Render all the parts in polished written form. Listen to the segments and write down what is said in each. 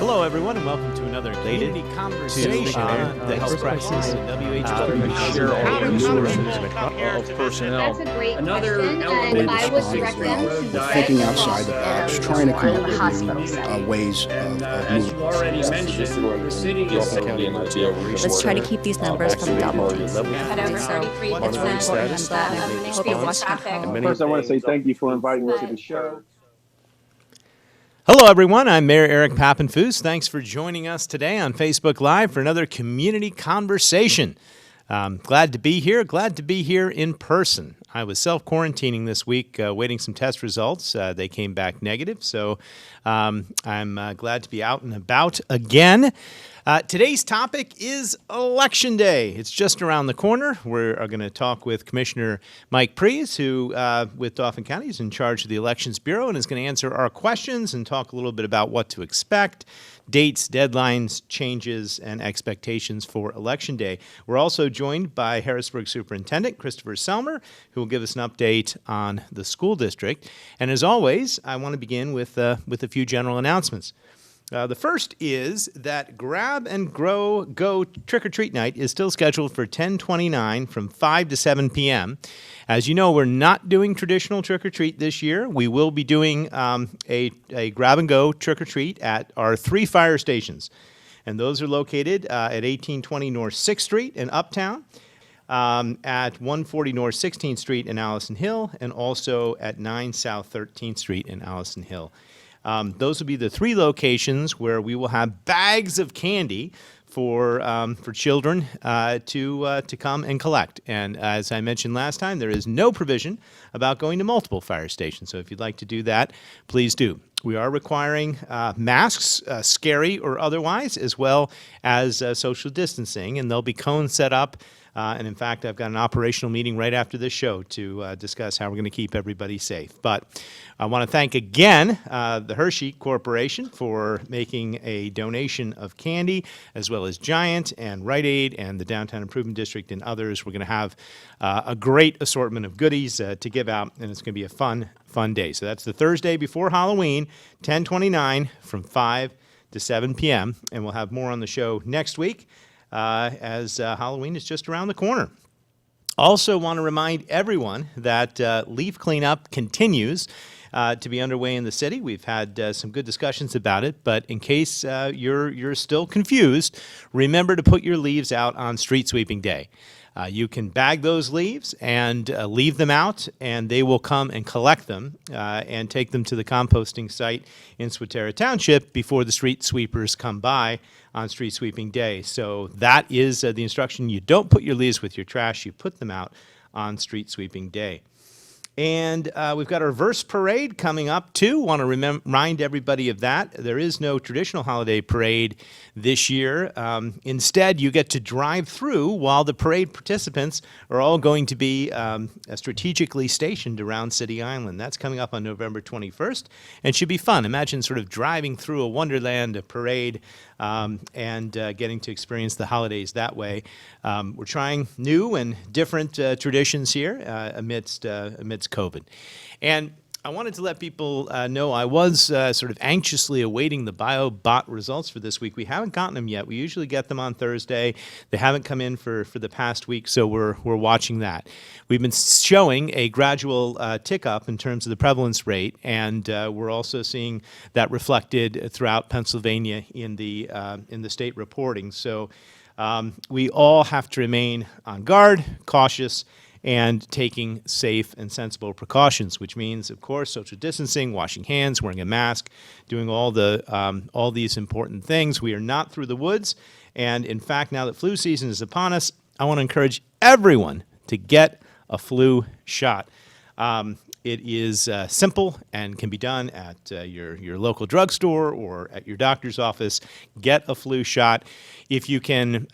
Hello, everyone, and welcome to another community conversation on the health crisis in WHS. Share all the resources of personnel. That's a great Another question, element and I would of recommend thinking outside the box, trying to come up with ways of as you moving. already mentioned, the city is Let's try to keep these numbers from doubling. At over 33%, and hope you're watching at home. First, I want to say thank you for inviting me to the show. Hello, everyone. I'm Mayor Eric Papenfuse. Thanks for joining us today on Facebook Live for another community conversation. Glad to be here. Glad to be here in person. I was self-quarantining this week, waiting some test results. They came back negative, so I'm glad to be out and about again. Today's topic is Election Day. It's just around the corner. We're going to talk with Commissioner Mike Prees, who, with Dauphin County, is in charge of the Elections Bureau and is going to answer our questions and talk a little bit about what to expect, dates, deadlines, changes, and expectations for Election Day. We're also joined by Harrisburg Superintendent Chris Celmer, who will give us an update on the school district. And as always, I want to begin with a few general announcements. The first is that Grab and Go Trick-or-Treat Night is still scheduled for 10/29 from 5 to 7 p.m. As you know, we're not doing traditional trick-or-treat this year. We will be doing a Grab and Go Trick-or-Treat at our 3 fire stations. And those are located at 1820 North 6th Street in Uptown, at 140 North 16th Street in Allison Hill, and also at 9 South 13th Street in Allison Hill. Those will be the 3 locations where we will have bags of candy for children to come and collect. And as I mentioned last time, there is no provision about going to multiple fire stations. So if you'd like to do that, please do. We are requiring masks, scary or otherwise, as well as social distancing, and there'll be cones set up. And in fact, I've got an operational meeting right after this show to discuss how we're going to keep everybody safe. But I want to thank again the Hershey Corporation for making a donation of candy, as well as Giant and Rite Aid and the Downtown Improvement District and others. We're going to have a great assortment of goodies to give out, and it's going to be a fun day. So that's the Thursday before Halloween, 10/29 from 5 to 7 p.m. And we'll have more on the show next week. As Halloween is just around the corner. Also want to remind everyone that leaf cleanup continues to be underway in the city. We've had some good discussions about it, but in case you're still confused, remember to put your leaves out on street sweeping day. You can bag those leaves and leave them out, and they will come and collect them and take them to the composting site in Swatara Township before the street sweepers come by on street sweeping day. So that is the instruction. You don't put your leaves with your trash. You put them out on street sweeping day. And we've got our Verse Parade coming up, too. Want to remind everybody of that. There is no traditional holiday parade this year. Instead, you get to drive through while the parade participants are all going to be strategically stationed around City Island. That's coming up on November 21st and should be fun. Imagine sort of driving through a Wonderland parade and getting to experience the holidays that way. We're trying new and different traditions here amidst COVID. And I wanted to let people know I was sort of anxiously awaiting the BioBot results for this week. We haven't gotten them yet. We usually get them on Thursday. They haven't come in for the past week, so we're watching that. We've been showing a gradual tick up in terms of the prevalence rate, and we're also seeing that reflected throughout Pennsylvania in the state reporting. So we all have to remain on guard, cautious, and taking safe and sensible precautions, which means, of course, social distancing, washing hands, wearing a mask, doing all these important things. We are not through the woods, and in fact, now that flu season is upon us, I want to encourage everyone to get a flu shot. It is simple and can be done at your local drugstore or at your doctor's office. Get a flu shot. If you can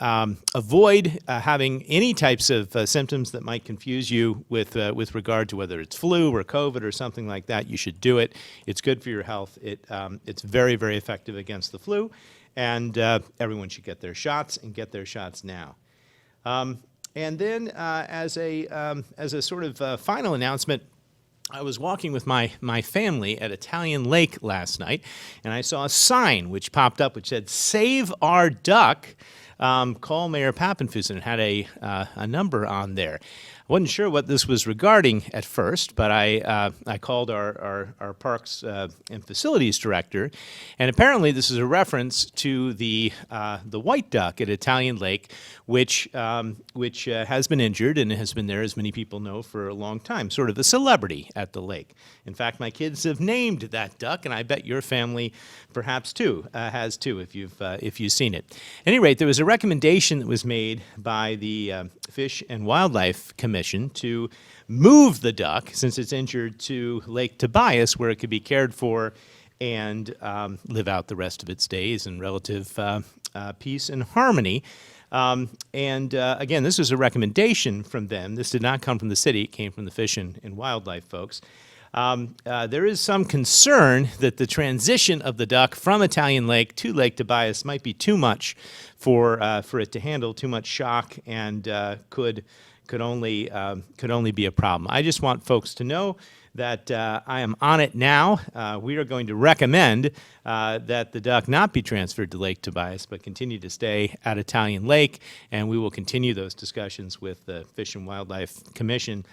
avoid having any types of symptoms that might confuse you with regard to whether it's flu or COVID or something like that, you should do it. It's good for your health. It's very, very effective against the flu, and everyone should get their shots and get their shots now. And then as a sort of final announcement, I was walking with my family at Italian Lake last night, and I saw a sign which popped up which said, "Save our duck. Call Mayor Papenfuse," and it had a number on there. I wasn't sure what this was regarding at first, but I called our Parks and Facilities Director, and apparently this is a reference to the white duck at Italian Lake, which has been injured and has been there, as many people know, for a long time, sort of a celebrity at the lake. In fact, my kids have named that duck, and I bet your family perhaps has too, if you've seen it. At any rate, there was a recommendation that was made by the Fish and Wildlife Commission to move the duck, since it's injured, to Lake Tobias, where it could be cared for and live out the rest of its days in relative peace and harmony. Again, this was a recommendation from them. This did not come from the city. It came from the Fish and Wildlife folks. There is some concern that the transition of the duck from Italian Lake to Lake Tobias might be too much for it to handle, too much shock, and could only be a problem. I just want folks to know that I am on it now. We are going to recommend that the duck not be transferred to Lake Tobias, but continue to stay at Italian Lake, and we will continue those discussions with the Fish and Wildlife Commission.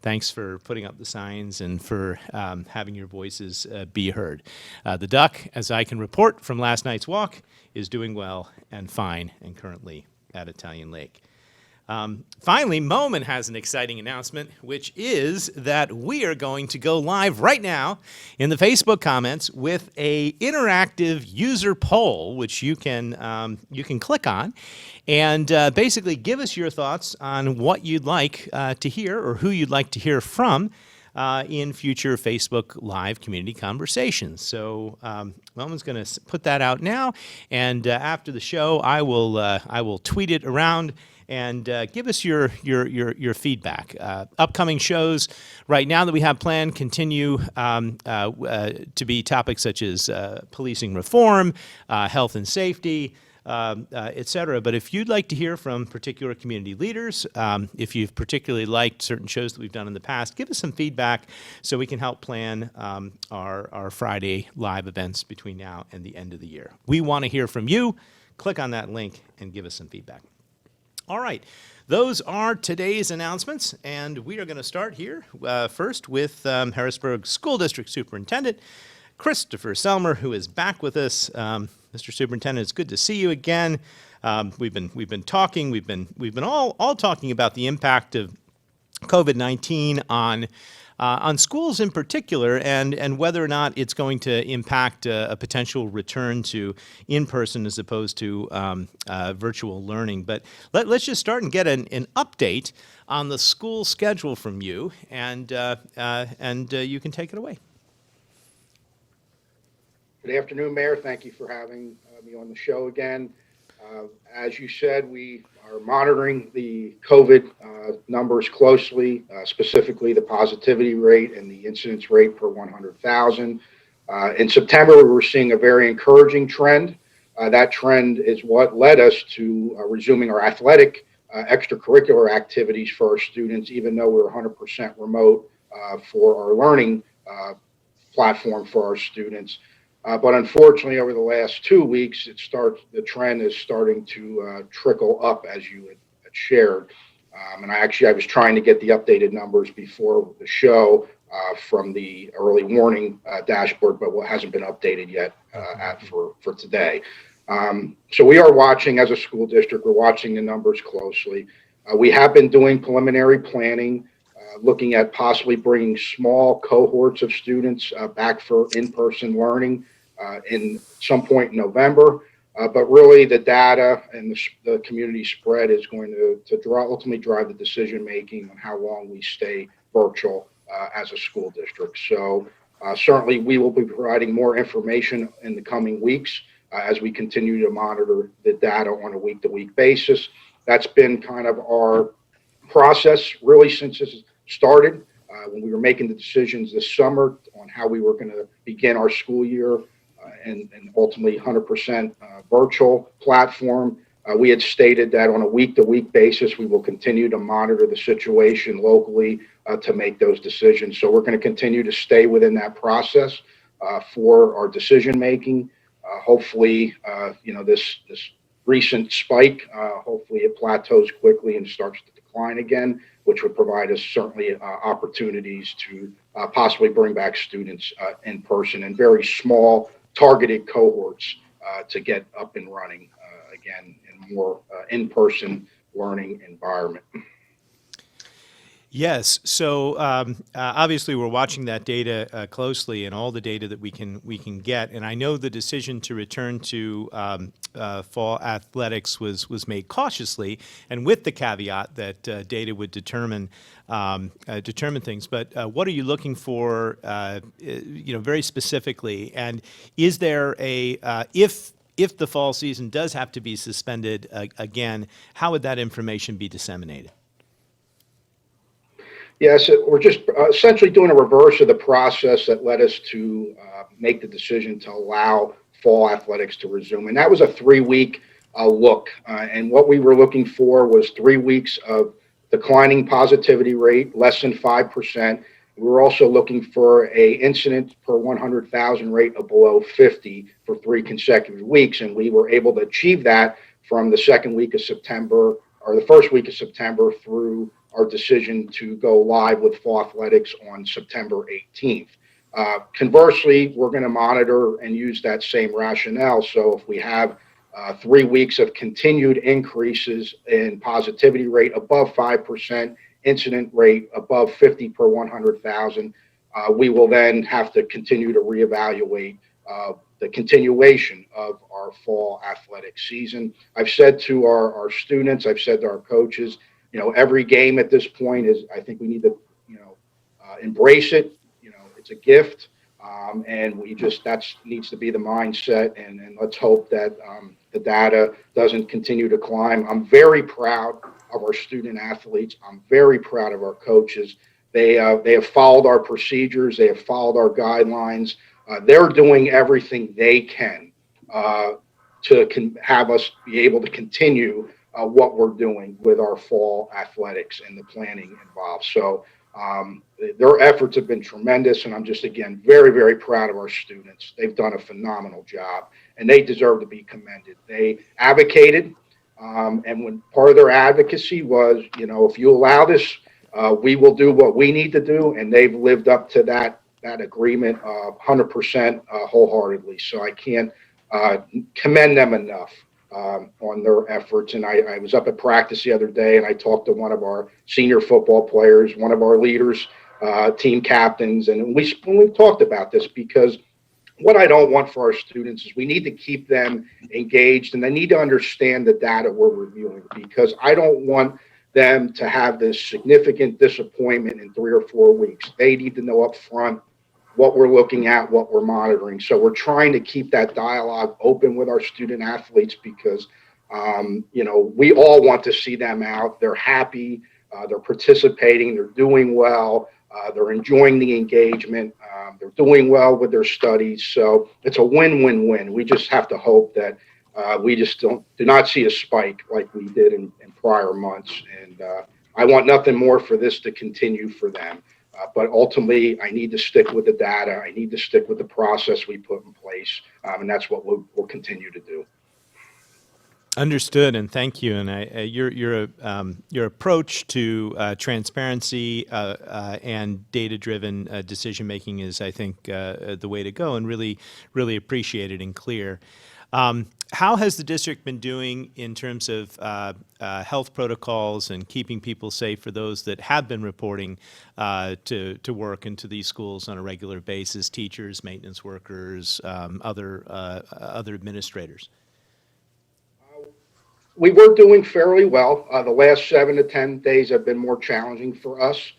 Thanks for putting up the signs and for having your voices be heard. The duck, as I can report from last night's walk, is doing well and fine and currently at Italian Lake. Finally, Moment has an exciting announcement, which is that we are going to go live right now in the Facebook comments with a interactive user poll, which you can click on, and basically give us your thoughts on what you'd like to hear or who you'd like to hear from in future Facebook Live community conversations. So Moment's going to put that out now, and after the show, I will tweet it around. And give us your feedback. Upcoming shows right now that we have planned continue to be topics such as policing reform, health and safety, et cetera. But if you'd like to hear from particular community leaders, if you've particularly liked certain shows that we've done in the past, give us some feedback so we can help plan our Friday live events between now and the end of the year. We want to hear from you. Click on that link and give us some feedback. All right, those are today's announcements, and we are going to start here first with Harrisburg School District Superintendent Christopher Celmer, who is back with us. Mr. Superintendent, it's good to see you again. We've been talking. We've been all talking about the impact of COVID-19 on schools in particular, and whether or not it's going to impact a potential return to in-person as opposed to virtual learning. But let's just start and get an update on the school schedule from you, and you can take it away. Good afternoon, Mayor. Thank you for having me on the show again. As you said, we are monitoring the COVID numbers closely, specifically the positivity rate and the incidence rate per 100,000. In September, we were seeing a very encouraging trend. That trend is what led us to resuming our athletic extracurricular activities for our students, even though we're 100% remote for our learning platform for our students. But unfortunately, over the last 2 weeks, the trend is starting to trickle up, as you had shared. And I was trying to get the updated numbers before the show from the early warning dashboard, but what hasn't been updated yet for today. So we are watching, as a school district, we're watching the numbers closely. We have been doing preliminary planning, looking at possibly bringing small cohorts of students back for in-person learning in some point in November. But really the data and the community spread is going to ultimately drive the decision making on how long we stay virtual as a school district. So certainly we will be providing more information in the coming weeks as we continue to monitor the data on a week-to-week basis. That's been kind of our process really since this started, when we were making the decisions this summer on how we were going to begin our school year and ultimately 100% virtual platform. We had stated that on a week-to-week basis, we will continue to monitor the situation locally to make those decisions. So we're going to continue to stay within that process for our decision-making. Hopefully, this recent spike, hopefully it plateaus quickly and starts to decline again, which would provide us certainly opportunities to possibly bring back students in person in very small targeted cohorts to get up and running again in more in-person learning environment. Yes. So obviously, we're watching that data closely, and all the data that we can get. And I know the decision to return to fall athletics was made cautiously, and with the caveat that data would determine things. But what are you looking for, very specifically? And is there if the fall season does have to be suspended again, how would that information be disseminated? Yes, we're just essentially doing a reverse of the process that led us to make the decision to allow fall athletics to resume. And that was a 3-week look. And what we were looking for was 3 weeks of declining positivity rate, less than 5%. We were also looking for a incident per 100,000 rate of below 50 for 3 consecutive weeks. And we were able to achieve that from the second week of September, or the first week of September, through our decision to go live with fall athletics on September 18th. Conversely, we're going to monitor and use that same rationale. So if we have 3 weeks of continued increases in positivity rate above 5%, incident rate above 50 per 100,000, we will then have to continue to reevaluate the continuation of our fall athletic season. I've said to our students, I've said to our coaches, every game at this point is, I think we need to, embrace it. It's a gift. And that needs to be the mindset. And let's hope that the data doesn't continue to climb. I'm very proud of our student athletes. I'm very proud of our coaches. They have followed our procedures. They have followed our guidelines. They're doing everything they can to have us be able to continue what we're doing with our fall athletics and the planning involved. So their efforts have been tremendous, and I'm just, again, very, very proud of our students. They've done a phenomenal job, and they deserve to be commended. They advocated, and when part of their advocacy was, if you allow this, we will do what we need to do, and they've lived up to that agreement 100% wholeheartedly. So I can't commend them enough on their efforts. And I was up at practice the other day, and I talked to one of our senior football players, one of our leaders, team captains, and we talked about this, because what I don't want for our students is we need to keep them engaged, and they need to understand the data we're reviewing, because I don't want them to have this significant disappointment in 3 or 4 weeks. They need to know up front what we're looking at, what we're monitoring. So we're trying to keep that dialogue open with our student athletes, because, we all want to see them out. They're happy, they're participating, they're doing well, they're enjoying the engagement, they're doing well with their studies. So it's a win-win-win. We just have to hope that we just do not see a spike like we did in prior months. And I want nothing more for this to continue for them. But ultimately, I need to stick with the data. I need to stick with the process we put in place, and that's what we'll continue to do. Understood, and thank you. And your approach to transparency and data-driven decision making is, I think, the way to go, and really, really appreciated and clear. How has the district been doing in terms of health protocols and keeping people safe for those that have been reporting to work into these schools on a regular basis? Teachers, maintenance workers, other administrators. We were doing fairly well. The last 7 to 10 days have been more challenging for us.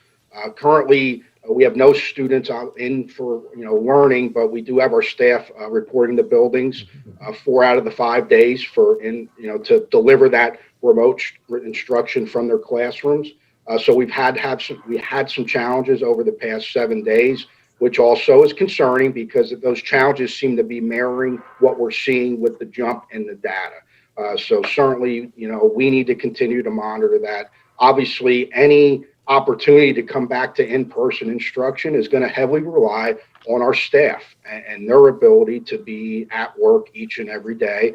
Currently, we have no students out in for learning, but we do have our staff reporting the buildings 4 out of the 5 days to deliver that remote instruction from their classrooms. So we had some challenges over the past 7 days, which also is concerning, because those challenges seem to be mirroring what we're seeing with the jump in the data. So certainly, we need to continue to monitor that. Obviously, any opportunity to come back to in-person instruction is going to heavily rely on our staff and their ability to be at work each and every day.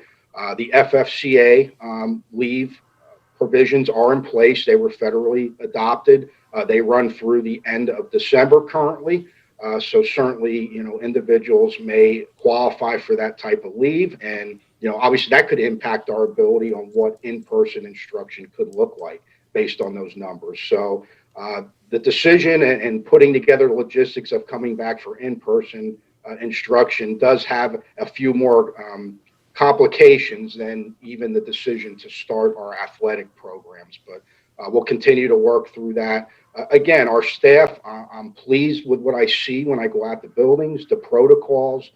The FFCA leave provisions are in place. They were federally adopted. They run through the end of December currently. So certainly, individuals may qualify for that type of leave. And, obviously that could impact our ability on what in-person instruction could look like based on those numbers. So the decision and putting together the logistics of coming back for in-person instruction does have a few more complications than even the decision to start our athletic programs. But we'll continue to work through that. Again, our staff, I'm pleased with what I see when I go out to buildings, the protocols.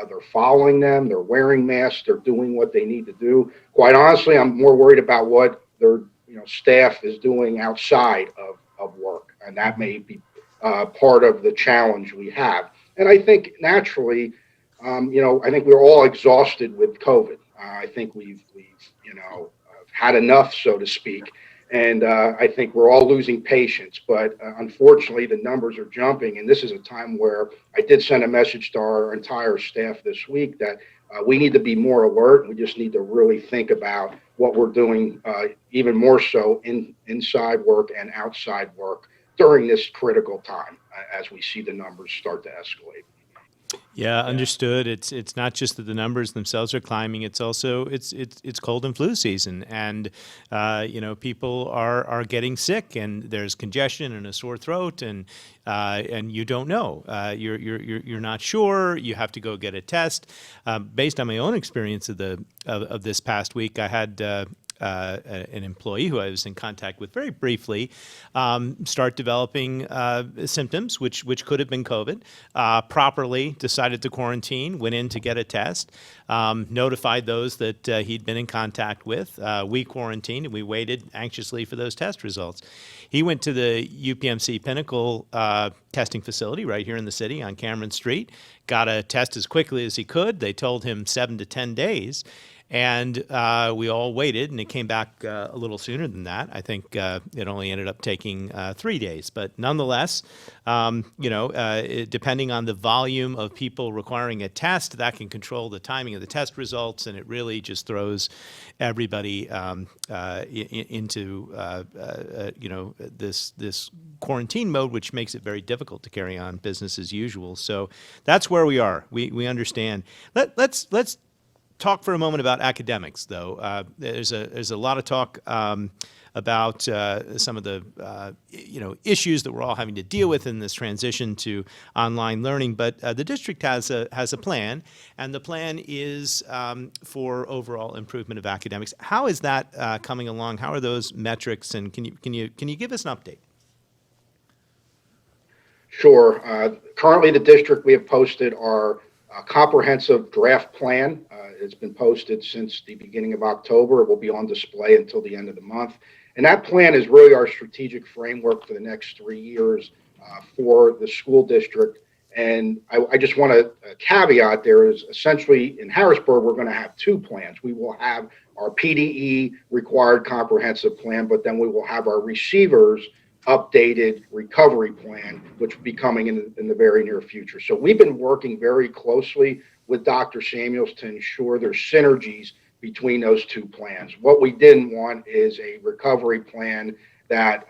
They're following them. They're wearing masks. They're doing what they need to do. Quite honestly, I'm more worried about what their staff is doing outside of work. And that may be part of the challenge we have. And I think naturally, I think we're all exhausted with COVID. I think we've had enough, so to speak. And I think we're all losing patience. But unfortunately, the numbers are jumping. And this is a time where I did send a message to our entire staff this week that we need to be more alert. We just need to really think about what we're doing even more so inside work and outside work during this critical time as we see the numbers start to escalate. Yeah, understood. It's not just that the numbers themselves are climbing. It's also it's cold and flu season, and people are getting sick, and there's congestion and a sore throat, and you don't know. You're not sure. You have to go get a test. Based on my own experience of this past week, I had an employee who I was in contact with very briefly start developing symptoms, which could have been COVID. Properly decided to quarantine, went in to get a test, notified those that he'd been in contact with. We quarantined, and we waited anxiously for those test results. He went to the UPMC Pinnacle testing facility right here in the city on Cameron Street, got a test as quickly as he could. They told him 7 to 10 days. And we all waited, and it came back a little sooner than that. I think it only ended up taking 3 days. But nonetheless, depending on the volume of people requiring a test, that can control the timing of the test results, and it really just throws everybody into this quarantine mode, which makes it very difficult to carry on business as usual. So that's where we are. We understand. Let's talk for a moment about academics, though. There's a lot of talk about some of the issues that we're all having to deal with in this transition to online learning. But the district has a plan, and the plan is for overall improvement of academics. How is that coming along? How are those metrics? And can you give us an update? Sure. Currently, the district, we have posted our comprehensive draft plan. It's been posted since the beginning of October. It will be on display until the end of the month. And that plan is really our strategic framework for the next 3 years for the school district. And I just want to caveat there is essentially in Harrisburg, we're going to have 2 plans. We will have our PDE required comprehensive plan, but then we will have our receivers updated recovery plan, which will be coming in the very near future. So we've been working very closely with Dr. Samuels to ensure there's synergies between those 2 plans. What we didn't want is a recovery plan that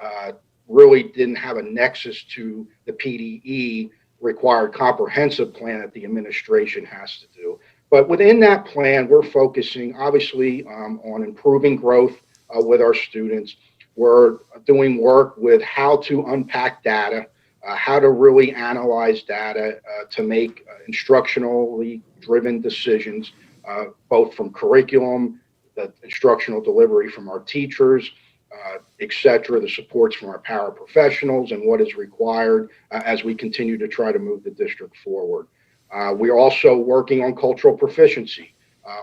really didn't have a nexus to the PDE required comprehensive plan that the administration has to do. But within that plan, we're focusing obviously on improving growth with our students. We're doing work with how to unpack data, how to really analyze data to make instructionally driven decisions, both from curriculum, the instructional delivery from our teachers, et cetera, the supports from our paraprofessionals, and what is required as we continue to try to move the district forward. We're also working on cultural proficiency.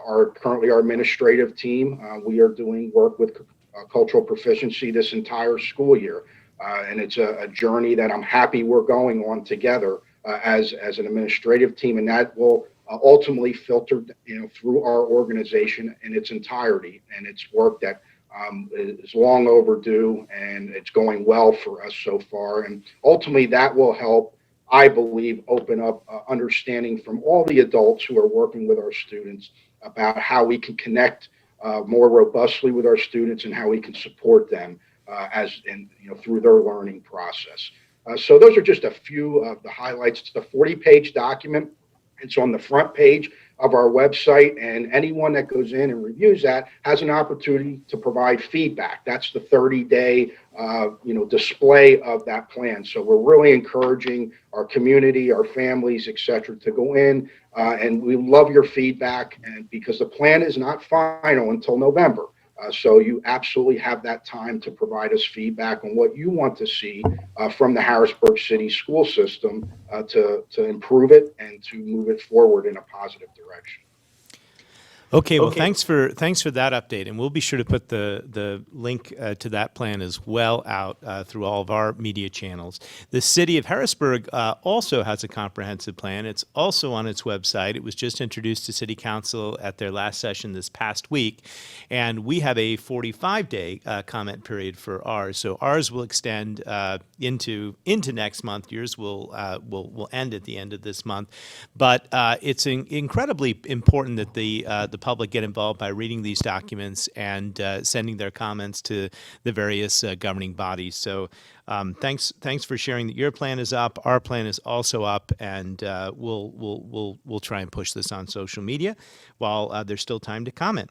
Currently our administrative team, we are doing work with cultural proficiency this entire school year. And it's a journey that I'm happy we're going on together as an administrative team, and that will ultimately filtered, through our organization in its entirety. And it's work that is long overdue, and it's going well for us so far. And ultimately, that will help, I believe, open up understanding from all the adults who are working with our students about how we can connect more robustly with our students and how we can support them through their learning process. So those are just a few of the highlights. It's a 40-page document. It's on the front page of our website, and anyone that goes in and reviews that has an opportunity to provide feedback. That's the 30-day, display of that plan. So we're really encouraging our community, our families, et cetera, to go in, and we love your feedback, and because the plan is not final until November. So you absolutely have that time to provide us feedback on what you want to see from the Harrisburg City school system to improve it and to move it forward in a positive direction. Okay, well, thanks for that update, and we'll be sure to put the link to that plan as well out through all of our media channels. The city of Harrisburg also has a comprehensive plan. It's also on its website. It was just introduced to City Council at their last session this past week, and we have a 45-day comment period for ours. So ours will extend into next month. Yours will end at the end of this month, but it's incredibly important that the public get involved by reading these documents and sending their comments to the various governing bodies. So thanks for sharing that your plan is up. Our plan is also up, and we'll try and push this on social media while there's still time to comment.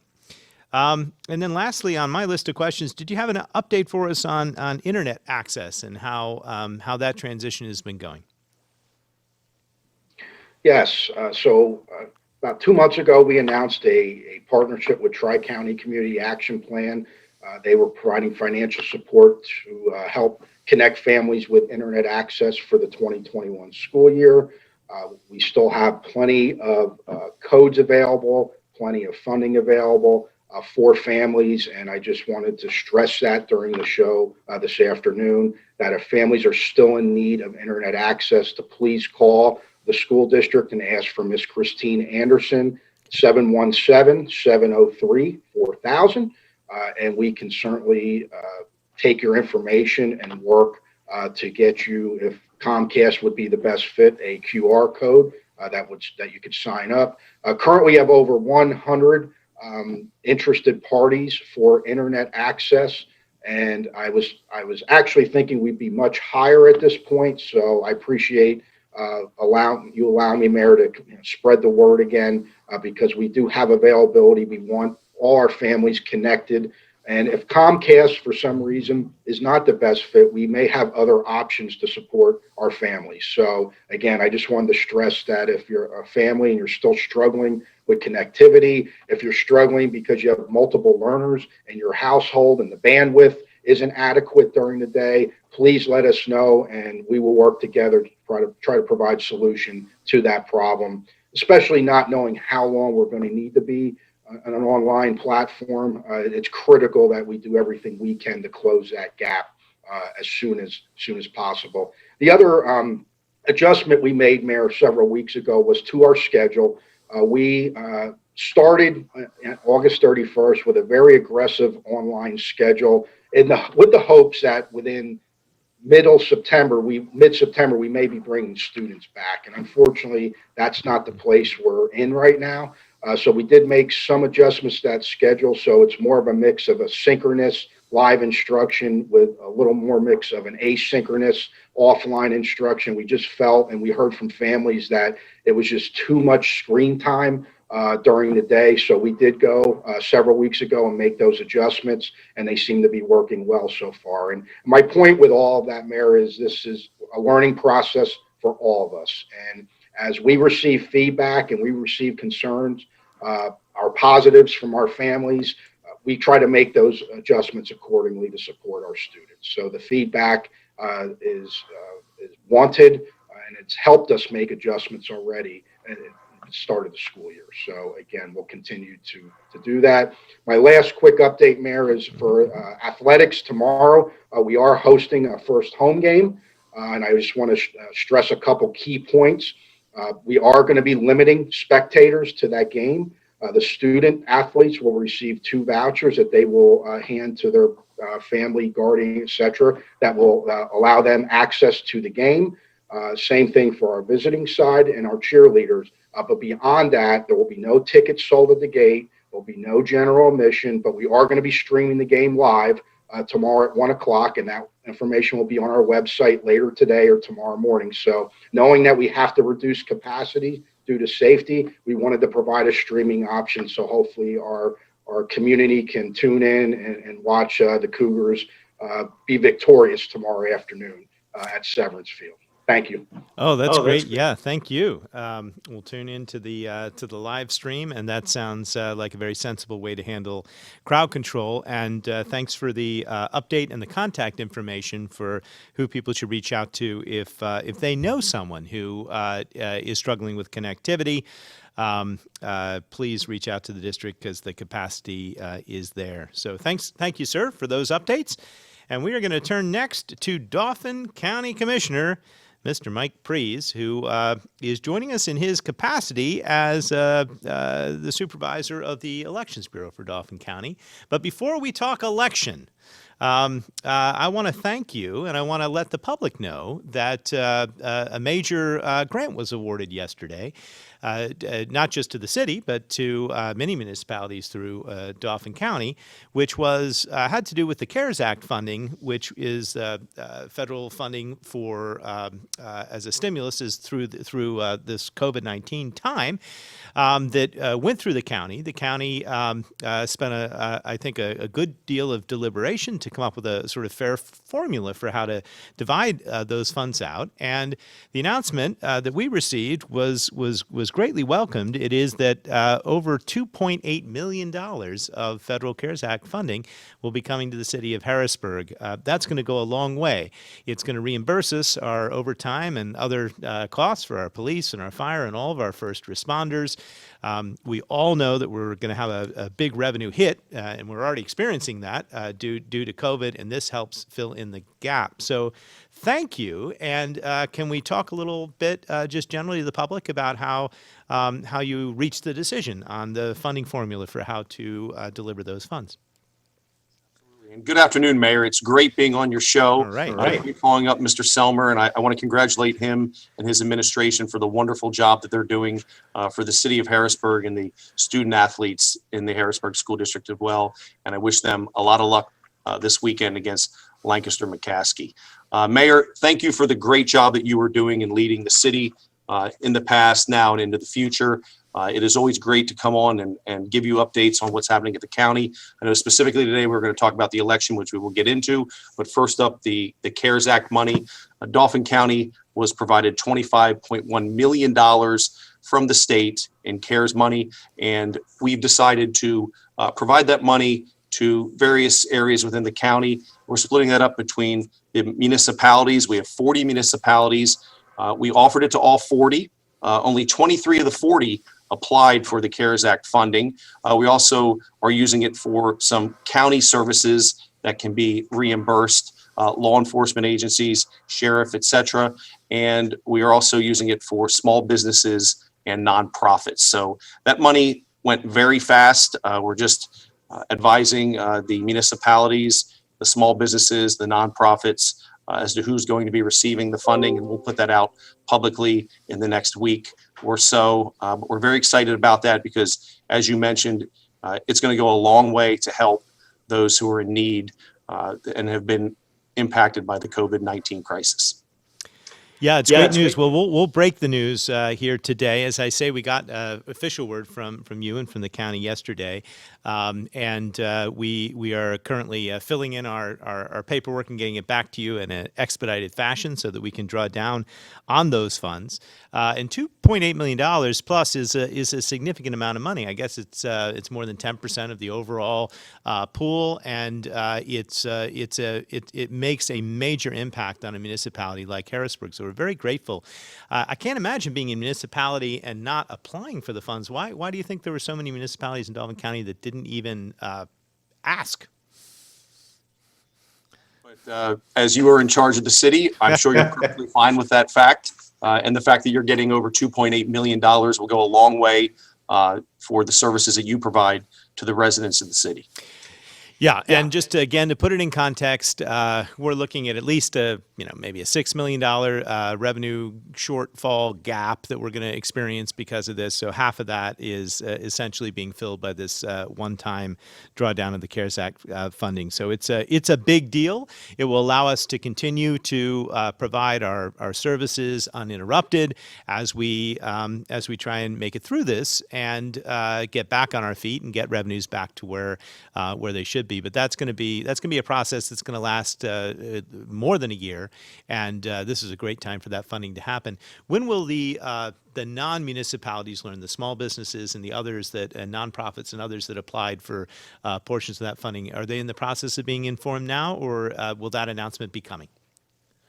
And then lastly, on my list of questions, did you have an update for us on internet access and how that transition has been going? Yes. So about 2 months ago, we announced a partnership with Tri-County Community Action Plan. They were providing financial support to help connect families with internet access for the 2021 school year. We still have plenty of codes available, plenty of funding available for families, and I just wanted to stress that during the show this afternoon, that if families are still in need of internet access, to please call the school district and ask for Miss Christine Anderson, 717-703-4000. And we can certainly take your information and work to get you, if Comcast would be the best fit, a QR code that you could sign up. Currently, we have over 100 interested parties for internet access, and I was actually thinking we'd be much higher at this point. So I appreciate allow me, Mayor, to spread the word again, because we do have availability. We want all our families connected. And if Comcast, for some reason, is not the best fit, we may have other options to support our families. So again, I just wanted to stress that if you're a family and you're still struggling with connectivity, if you're struggling because you have multiple learners in your household and the bandwidth isn't adequate during the day, please let us know, and we will work together to try to provide solution to that problem, especially not knowing how long we're going to need to be on an online platform. It's critical that we do everything we can to close that gap as soon as possible. The other adjustment we made, Mayor, several weeks ago was to our schedule. We started August 31st with a very aggressive online schedule with the hopes that within mid-September, we may be bringing students back. And unfortunately, that's not the place we're in right now. So we did make some adjustments to that schedule. So it's more of a mix of a synchronous live instruction with a little more mix of an asynchronous offline instruction. We just felt, and we heard from families, that it was just too much screen time during the day. So we did go several weeks ago and make those adjustments, and they seem to be working well so far. And my point with all of that, Mayor, is this is a learning process for all of us. And as we receive feedback and we receive concerns, our positives from our families, we try to make those adjustments accordingly to support our students. So the feedback is wanted, and it's helped us make adjustments already at the start of the school year. So again, we'll continue to do that. My last quick update, Mayor, is for athletics. Tomorrow, we are hosting our first home game, and I just want to stress a couple key points. We are going to be limiting spectators to that game. The student athletes will receive 2 vouchers that they will hand to their family, guardian, etc., that will allow them access to the game. Same thing for our visiting side and our cheerleaders. But beyond that, there will be no tickets sold at the gate. There will be no general admission, but we are going to be streaming the game live tomorrow at 1 o'clock, and that information will be on our website later today or tomorrow morning. So knowing that we have to reduce capacity due to safety, we wanted to provide a streaming option. So hopefully our community can tune in and watch the Cougars be victorious tomorrow afternoon at Severance Field. Thank you. Oh, that's great. Yeah, thank you. We'll tune into the live stream, and that sounds like a very sensible way to handle crowd control. And thanks for the update and the contact information for who people should reach out to if they know someone who is struggling with connectivity. Please reach out to the district because the capacity is there. So thank you, sir, for those updates. And we are going to turn next to Dauphin County Commissioner Mr. Mike Prees, who is joining us in his capacity as the supervisor of the Elections Bureau for Dauphin County. But before we talk election, I want to thank you, and I want to let the public know that a major grant was awarded yesterday, not just to the city, but to many municipalities through Dauphin County, which was had to do with the CARES Act funding, which is federal funding for as a stimulus is through this COVID-19 time that went through the county. The county spent I think a good deal of deliberation to come up with a sort of fair formula for how to divide those funds out. And the announcement that we received was greatly welcomed. It is that over $2.8 million of federal CARES Act funding will be coming to the city of Harrisburg. That's going to go a long way. It's going to reimburse us our overtime and other costs for our police and our fire and all of our first responders. We all know that we're going to have a big revenue hit, and we're already experiencing that due to COVID, and this helps fill in the gap. So thank you. And can we talk a little bit just generally to the public about how you reached the decision on the funding formula for how to deliver those funds? And good afternoon, Mayor. It's great being on your show. All right. I'm following up Mr. Selmer, and I want to congratulate him and his administration for the wonderful job that they're doing for the city of Harrisburg and the student athletes in the Harrisburg School District as well. And I wish them a lot of luck this weekend against Lancaster McCaskey. Mayor, thank you for the great job that you were doing in leading the city in the past, now, and into the future. It is always great to come on and give you updates on what's happening at the county. I know specifically today we're going to talk about the election, which we will get into. But first up, the CARES Act money. Dauphin County was provided $25.1 million from the state in CARES money, and we've decided to provide that money to various areas within the county. We're splitting that up between the municipalities. We have 40 municipalities. We offered it to all 40. Only 23 of the 40 applied for the CARES Act funding. We also are using it for some county services that can be reimbursed, law enforcement agencies, sheriff, etc. And we are also using it for small businesses and nonprofits. So that money went very fast. We're just advising the municipalities, the small businesses, the nonprofits as to who's going to be receiving the funding, and we'll put that out publicly in the next week or so. But we're very excited about that because, as you mentioned, it's going to go a long way to help those who are in need and have been impacted by the COVID-19 crisis. Yeah, it's great news. Well, we'll break the news here today. As I say, we got official word from you and from the county yesterday, and we are currently filling in our paperwork and getting it back to you in an expedited fashion so that we can draw down on those funds. And $2.8 million plus is a significant amount of money. I guess it's more than 10% of the overall pool, and it makes a major impact on a municipality like Harrisburg. So we're very grateful. I can't imagine being a municipality and not applying for the funds. Why do you think there were so many municipalities in Dauphin County that didn't even ask? But as you are in charge of the city, I'm sure you're perfectly fine with that fact. And the fact that you're getting over $2.8 million will go a long way for the services that you provide to the residents of the city. Yeah, and just to, again, to put it in context, we're looking at least maybe a $6 million revenue shortfall gap that we're going to experience because of this. So half of that is essentially being filled by this one-time drawdown of the CARES Act funding. So it's a big deal. It will allow us to continue to provide our services uninterrupted as we try and make it through this and get back on our feet and get revenues back to where they should be. But that's going to be a process that's going to last more than a year, and this is a great time for that funding to happen. When will the non-municipalities learn, the small businesses and the others and nonprofits and others that applied for portions of that funding, are they in the process of being informed now, or will that announcement be coming?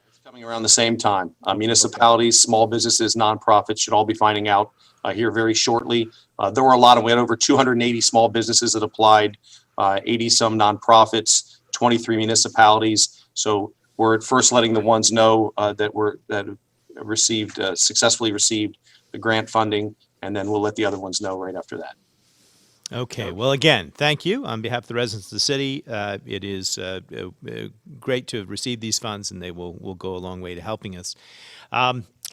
It's coming around the same time. Municipalities, small businesses, nonprofits should all be finding out here very shortly. There were we had over 280 small businesses that applied. 80 some nonprofits, 23 municipalities. So we're at first letting the ones know that successfully received the grant funding, and then we'll let the other ones know right after that. Okay. Well, again, thank you on behalf of the residents of the city. It is great to have received these funds, and they will go a long way to helping us.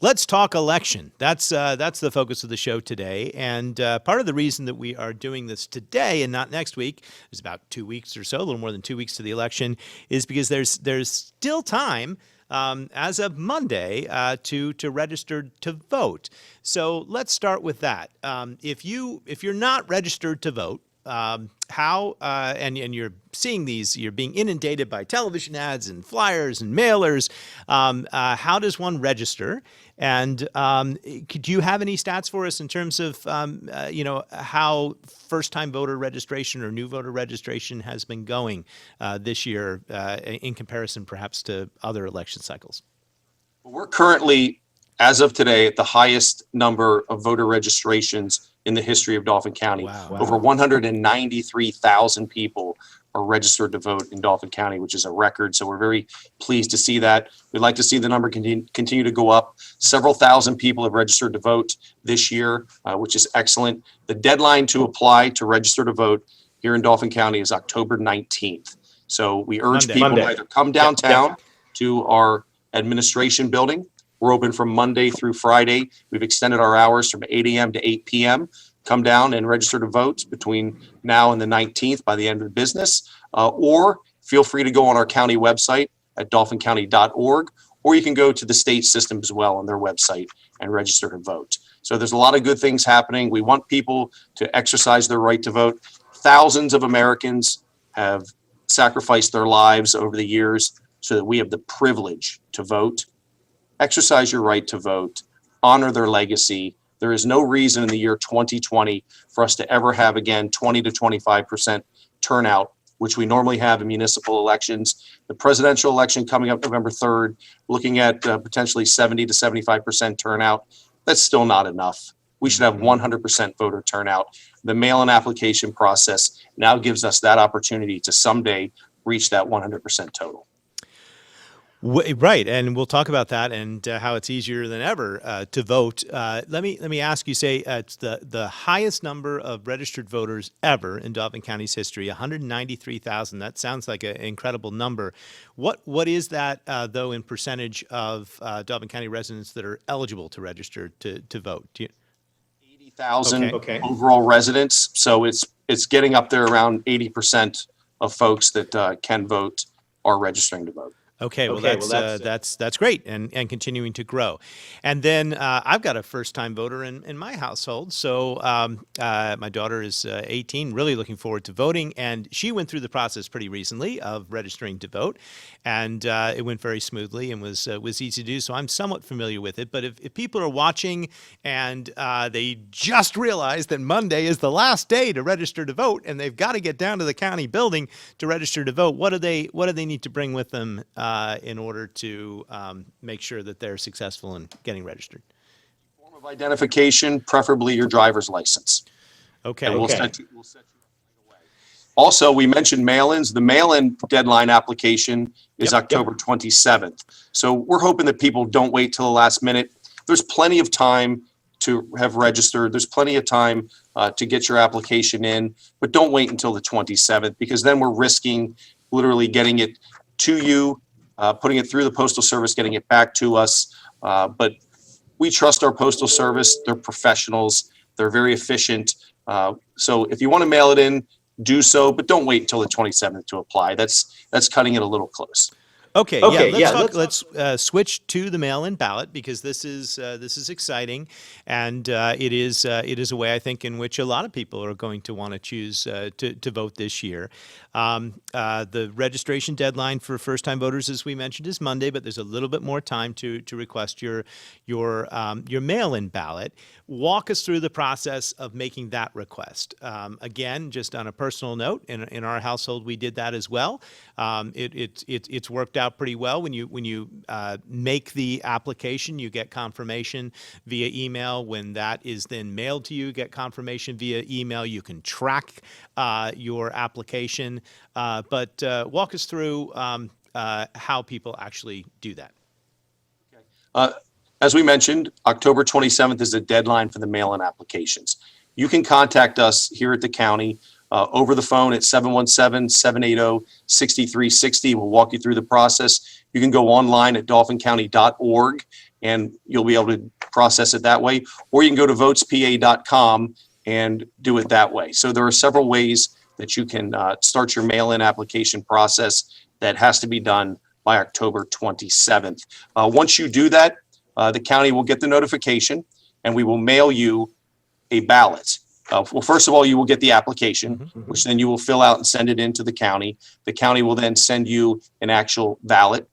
Let's talk election. That's the focus of the show today. And part of the reason that we are doing this today and not next week, there's about 2 weeks or so, a little more than 2 weeks to the election, is because there's still time as of Monday to register to vote. So let's start with that. If you're not registered to vote, how and you're seeing these, you're being inundated by television ads and flyers and mailers. How does one register? And do you have any stats for us in terms of how first-time voter registration or new voter registration has been going this year in comparison, perhaps, to other election cycles? We're currently, as of today, at the highest number of voter registrations in the history of Dauphin County. Wow. Over 193,000 people are registered to vote in Dauphin County, which is a record. So we're very pleased to see that. We'd like to see the number continue to go up. Several thousand people have registered to vote this year, which is excellent. The deadline to apply to register to vote here in Dauphin County is October 19th. So we urge people to either come downtown to our administration building. We're open from Monday through Friday. We've extended our hours from 8 a.m. to 8 p.m. Come down and register to vote between now and the 19th by the end of business. Or feel free to go on our county website at dolphincounty.org, or you can go to the state system as well on their website and register to vote. So there's a lot of good things happening. We want people to exercise their right to vote. Thousands of Americans have sacrificed their lives over the years so that we have the privilege to vote. Exercise your right to vote, honor their legacy. There is no reason in the year 2020 for us to ever have, again, 20 to 25% turnout, which we normally have in municipal elections. The presidential election coming up November 3rd, looking at potentially 70 to 75% turnout. That's still not enough. We should have 100% voter turnout. The mail-in application process now gives us that opportunity to someday reach that 100% total. Right, and we'll talk about that and how it's easier than ever to vote. Let me ask you. Say it's the highest number of registered voters ever in Dauphin County's history, 193,000. That sounds like an incredible number. What is that though in percentage of Dauphin County residents that are eligible to register to vote? 80,000 overall residents. So it's getting up there around 80% of folks that can vote are registering to vote. Okay, well, that's great and continuing to grow. And then I've got a first-time voter in my household. So my daughter is 18, really looking forward to voting. And she went through the process pretty recently of registering to vote. And it went very smoothly and was easy to do. So I'm somewhat familiar with it. But if people are watching and they just realized that Monday is the last day to register to vote and they've got to get down to the county building to register to vote, what do they need to bring with them in order to make sure that they're successful in getting registered? Form of identification, preferably your driver's license. Okay. And we'll set you up right away. Also, we mentioned mail-ins. The mail-in deadline application is October 27th. So we're hoping that people don't wait till the last minute. there's plenty of time to have registered. There's plenty of time to get your application in, but don't wait until the 27th, because then we're risking literally getting it to you, putting it through the Postal Service, getting it back to us. But we trust our Postal Service. They're professionals. They're very efficient. So if you want to mail it in, do so, but don't wait until the 27th to apply. That's cutting it a little close. Okay, let's switch to the mail-in ballot, because this is exciting, and it is a way, I think, in which a lot of people are going to want to choose to vote this year. The registration deadline for first-time voters, as we mentioned, is Monday, but there's a little bit more time to request your mail-in ballot. Walk us through the process of making that request. Again, just on a personal note, in our household, we did that as well. It's worked out pretty well. When you make the application, you get confirmation via email. When that is then mailed to you, get confirmation via email. You can track your application. But walk us through how people actually do that. As we mentioned, October 27th is the deadline for the mail-in applications. You can contact us here at the county over the phone at 717-780-6360. We'll walk you through the process. You can go online at dolphincounty.org and you'll be able to process it that way. Or you can go to votespa.com and do it that way. So there are several ways that you can start your mail-in application process that has to be done by October 27th. Once you do that, the county will get the notification and we will mail you a ballot. Well, first of all, you will get the application, which then you will fill out and send it in to the county. The county will then send you an actual ballot,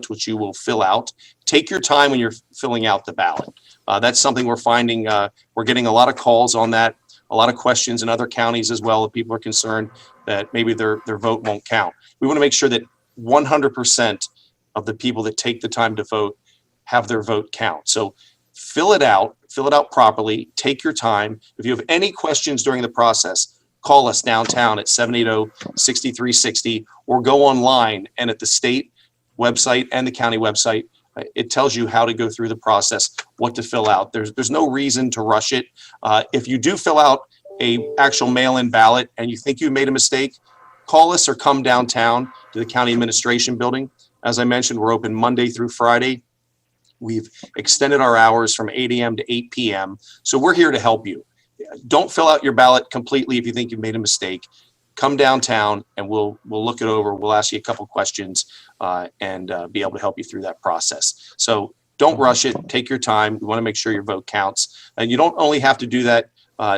which you will fill out. Take your time when you're filling out the ballot. That's something we're finding. We're getting a lot of calls on that, a lot of questions in other counties as well. People are concerned that maybe their vote won't count. We want to make sure that 100% of the people that take the time to vote have their vote count. So fill it out properly, take your time. If you have any questions during the process, call us downtown at 780-6360 or go online, and at the state website and the county website, it tells you how to go through the process, what to fill out. There's no reason to rush it. If you do fill out a actual mail-in ballot and you think you made a mistake, call us or come downtown to the county administration building. As I mentioned, we're open Monday through Friday. We've extended our hours from 8 a.m. to 8 p.m. So we're here to help you. Don't fill out your ballot completely if you think you've made a mistake. Come downtown and we'll look it over. We'll ask you a couple questions and be able to help you through that process. So don't rush it. Take your time. We want to make sure your vote counts. And you don't only have to do that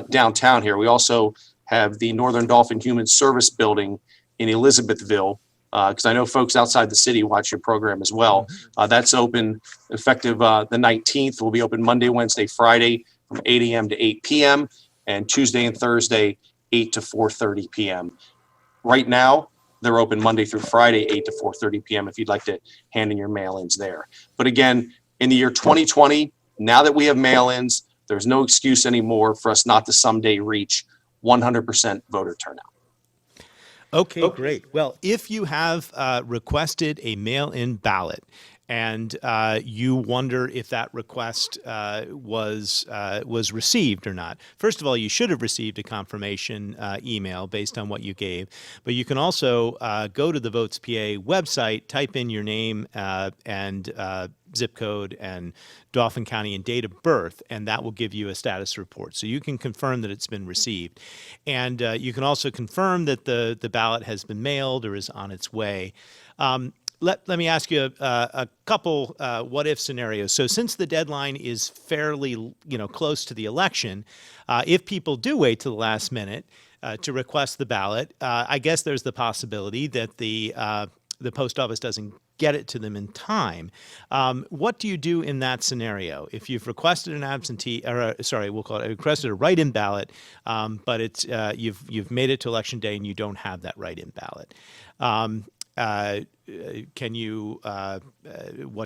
downtown here. We also have the Northern Dolphin Human Service Building in Elizabethville, because I know folks outside the city watch your program as well. That's open effective the 19th. We'll be open Monday, Wednesday, Friday from 8 a.m. to 8 p.m. and Tuesday and Thursday, 8 to 4:30 p.m. Right now, they're open Monday through Friday, 8 to 4:30 p.m. if you'd like to hand in your mail-ins there. But again, in the year 2020, now that we have mail-ins, there's no excuse anymore for us not to someday reach 100% voter turnout. Okay, great. Well, if you have requested a mail-in ballot and you wonder if that request was received or not, first of all, you should have received a confirmation email based on what you gave. But you can also go to the Votes PA website, type in your name and zip code and Dauphin County and date of birth, and that will give you a status report. So you can confirm that it's been received. And you can also confirm that the ballot has been mailed or is on its way. Let me ask you a couple what-if scenarios. So since the deadline is fairly close to the election, if people do wait to the last minute to request the ballot, I guess there's the possibility that the post office doesn't get it to them in time. What do you do in that scenario? If you've requested an absentee, we'll call it requested a write-in ballot, but it's you've made it to election day and you don't have that write-in ballot. What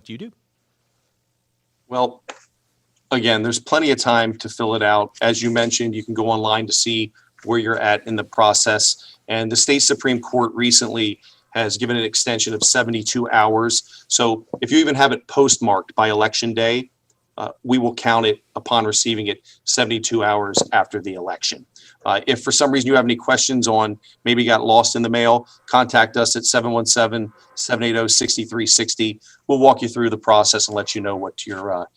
do you do? Well, again, there's plenty of time to fill it out. As you mentioned, you can go online to see where you're at in the process. And the state Supreme Court recently has given an extension of 72 hours. So if you even have it postmarked by election day, we will count it upon receiving it 72 hours after the election. If for some reason you have any questions on maybe got lost in the mail, contact us at 717-780-6360. We'll walk you through the process and let you know what your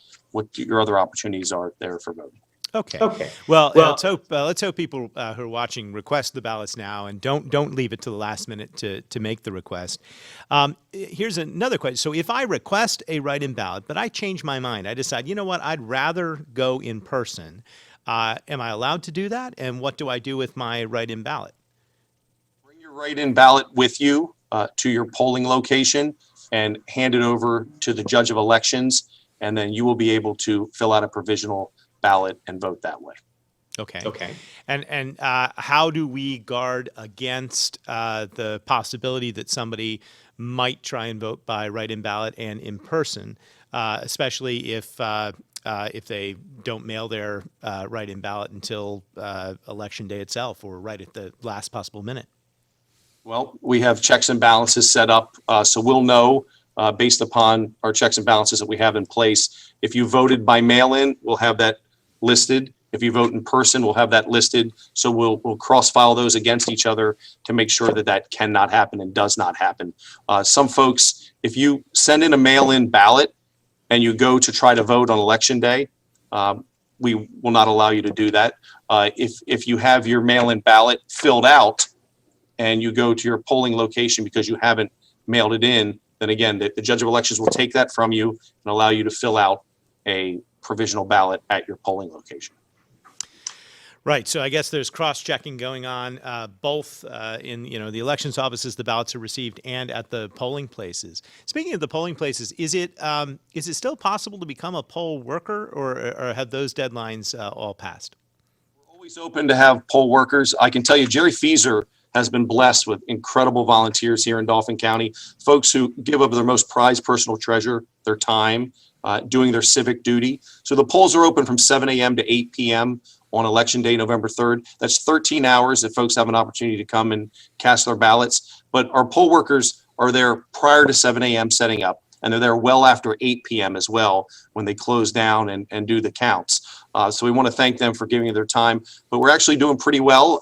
other opportunities are there for voting. Okay. Well, let's hope people who are watching request the ballots now and don't leave it to the last minute to make the request. Here's another question. So if I request a write-in ballot, but I change my mind, I decide, you know what, I'd rather go in person. Am I allowed to do that? And what do I do with my write-in ballot? Bring your write-in ballot with you to your polling location and hand it over to the judge of elections, and then you will be able to fill out a provisional ballot and vote that way. Okay. And how do we guard against the possibility that somebody might try and vote by write-in ballot and in person, especially if they don't mail their write-in ballot until election day itself or right at the last possible minute? Well, we have checks and balances set up, so we'll know based upon our checks and balances that we have in place. If you voted by mail-in, we'll have that listed. If you vote in person, we'll have that listed. So we'll cross-file those against each other to make sure that that cannot happen and does not happen. Some folks, if you send in a mail-in ballot and you go to try to vote on election day, we will not allow you to do that. If you have your mail-in ballot filled out and you go to your polling location because you haven't mailed it in, then again, the judge of elections will take that from you and allow you to fill out a provisional ballot at your polling location. Right. So I guess there's cross-checking going on both in the elections offices the ballots are received and at the polling places. Speaking of the polling places, is it still possible to become a poll worker, or have those deadlines all passed? We're always open to have poll workers. I can tell you, Jerry Fieser has been blessed with incredible volunteers here in Dauphin County, folks who give up their most prized personal treasure, their time, doing their civic duty. So the polls are open from 7 a.m. to 8 p.m. on Election Day, November 3rd. That's 13 hours that folks have an opportunity to come and cast their ballots. But our poll workers are there prior to 7 a.m. setting up, and they're there well after 8 p.m. as well when they close down and do the counts. So we want to thank them for giving their time. But we're actually doing pretty well.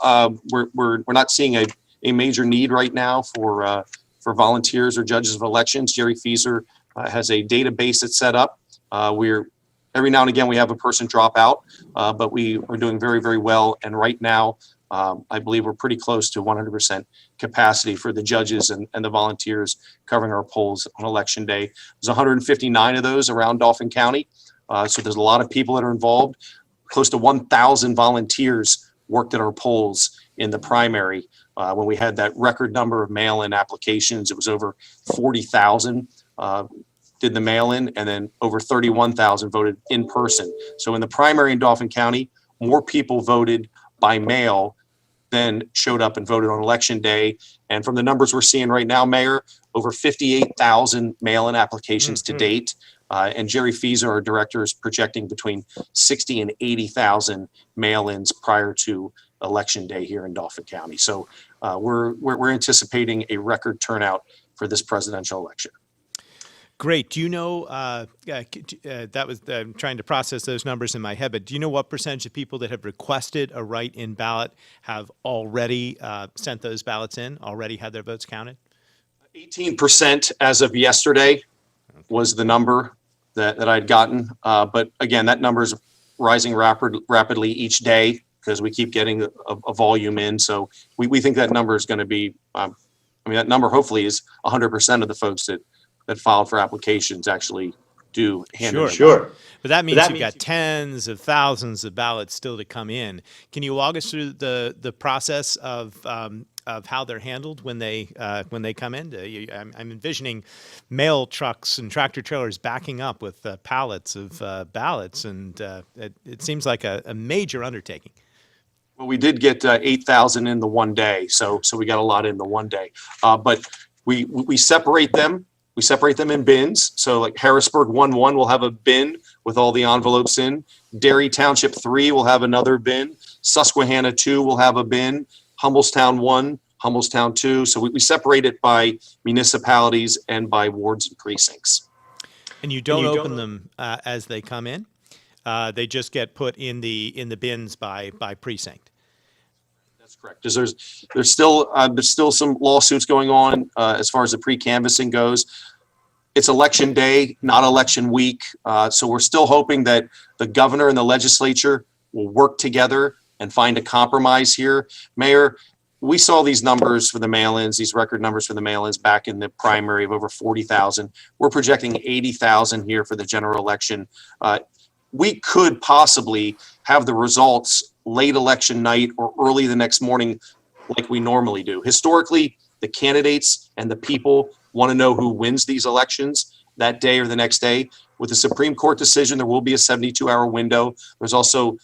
We're not seeing a major need right now for volunteers or judges of elections. Jerry Fieser has a database that's set up. Every now and again, we have a person drop out, but we are doing very, very well. And right now, I believe we're pretty close to 100% capacity for the judges and the volunteers covering our polls on Election Day. There's 159 of those around Dauphin County. So there's a lot of people that are involved. Close to 1,000 volunteers worked at our polls in the primary. When we had that record number of mail-in applications, it was over 40,000. Did the mail-in, and then over 31,000 voted in person. So in the primary in Dauphin County, more people voted by mail than showed up and voted on Election Day. And from the numbers we're seeing right now, Mayor, over 58,000 mail-in applications to date. And Jerry Fieser, our director, is projecting between 60 and 80,000 mail-ins prior to Election Day here in Dauphin County. So we're anticipating a record turnout for this presidential election. Great. Do you know, that was, I'm trying to process those numbers in my head, but do you know what percentage of people that have requested a write-in ballot have already sent those ballots in, already had their votes counted? 18% as of yesterday was the number that I'd gotten. But again, that number is rising rapidly each day because we keep getting a volume in. So we think that number is going to be, that number hopefully is 100% of the folks that filed for applications actually do hand in. Sure. But that means you've got tens of thousands of ballots still to come in. Can you walk us through the process of how they're handled when they come in? I'm envisioning mail trucks and tractor trailers backing up with pallets of ballots, and it seems like a major undertaking. Well, we did get 8,000 in the one day, so we got a lot in the one day. But we separate them. We separate them in bins. So like Harrisburg 1-1 will have a bin with all the envelopes in. Derry Township 3 will have another bin. Susquehanna 2 will have a bin. Humbolstown 1, Humbolstown 2. So we separate it by municipalities and by wards and precincts. And you don't open them as they come in? They just get put in the bins by precinct. That's correct. 'Cause there's still some lawsuits going on as far as the pre-canvassing goes. It's election day, not election week. So we're still hoping that the governor and the legislature will work together and find a compromise here. Mayor, we saw these numbers for the mail-ins, these record numbers for the mail-ins back in the primary of over 40,000. We're projecting 80,000 here for the general election. We could possibly have the results late election night or early the next morning like we normally do. Historically, the candidates and the people want to know who wins these elections that day or the next day. With the Supreme Court decision, there will be a 72-hour window. There's also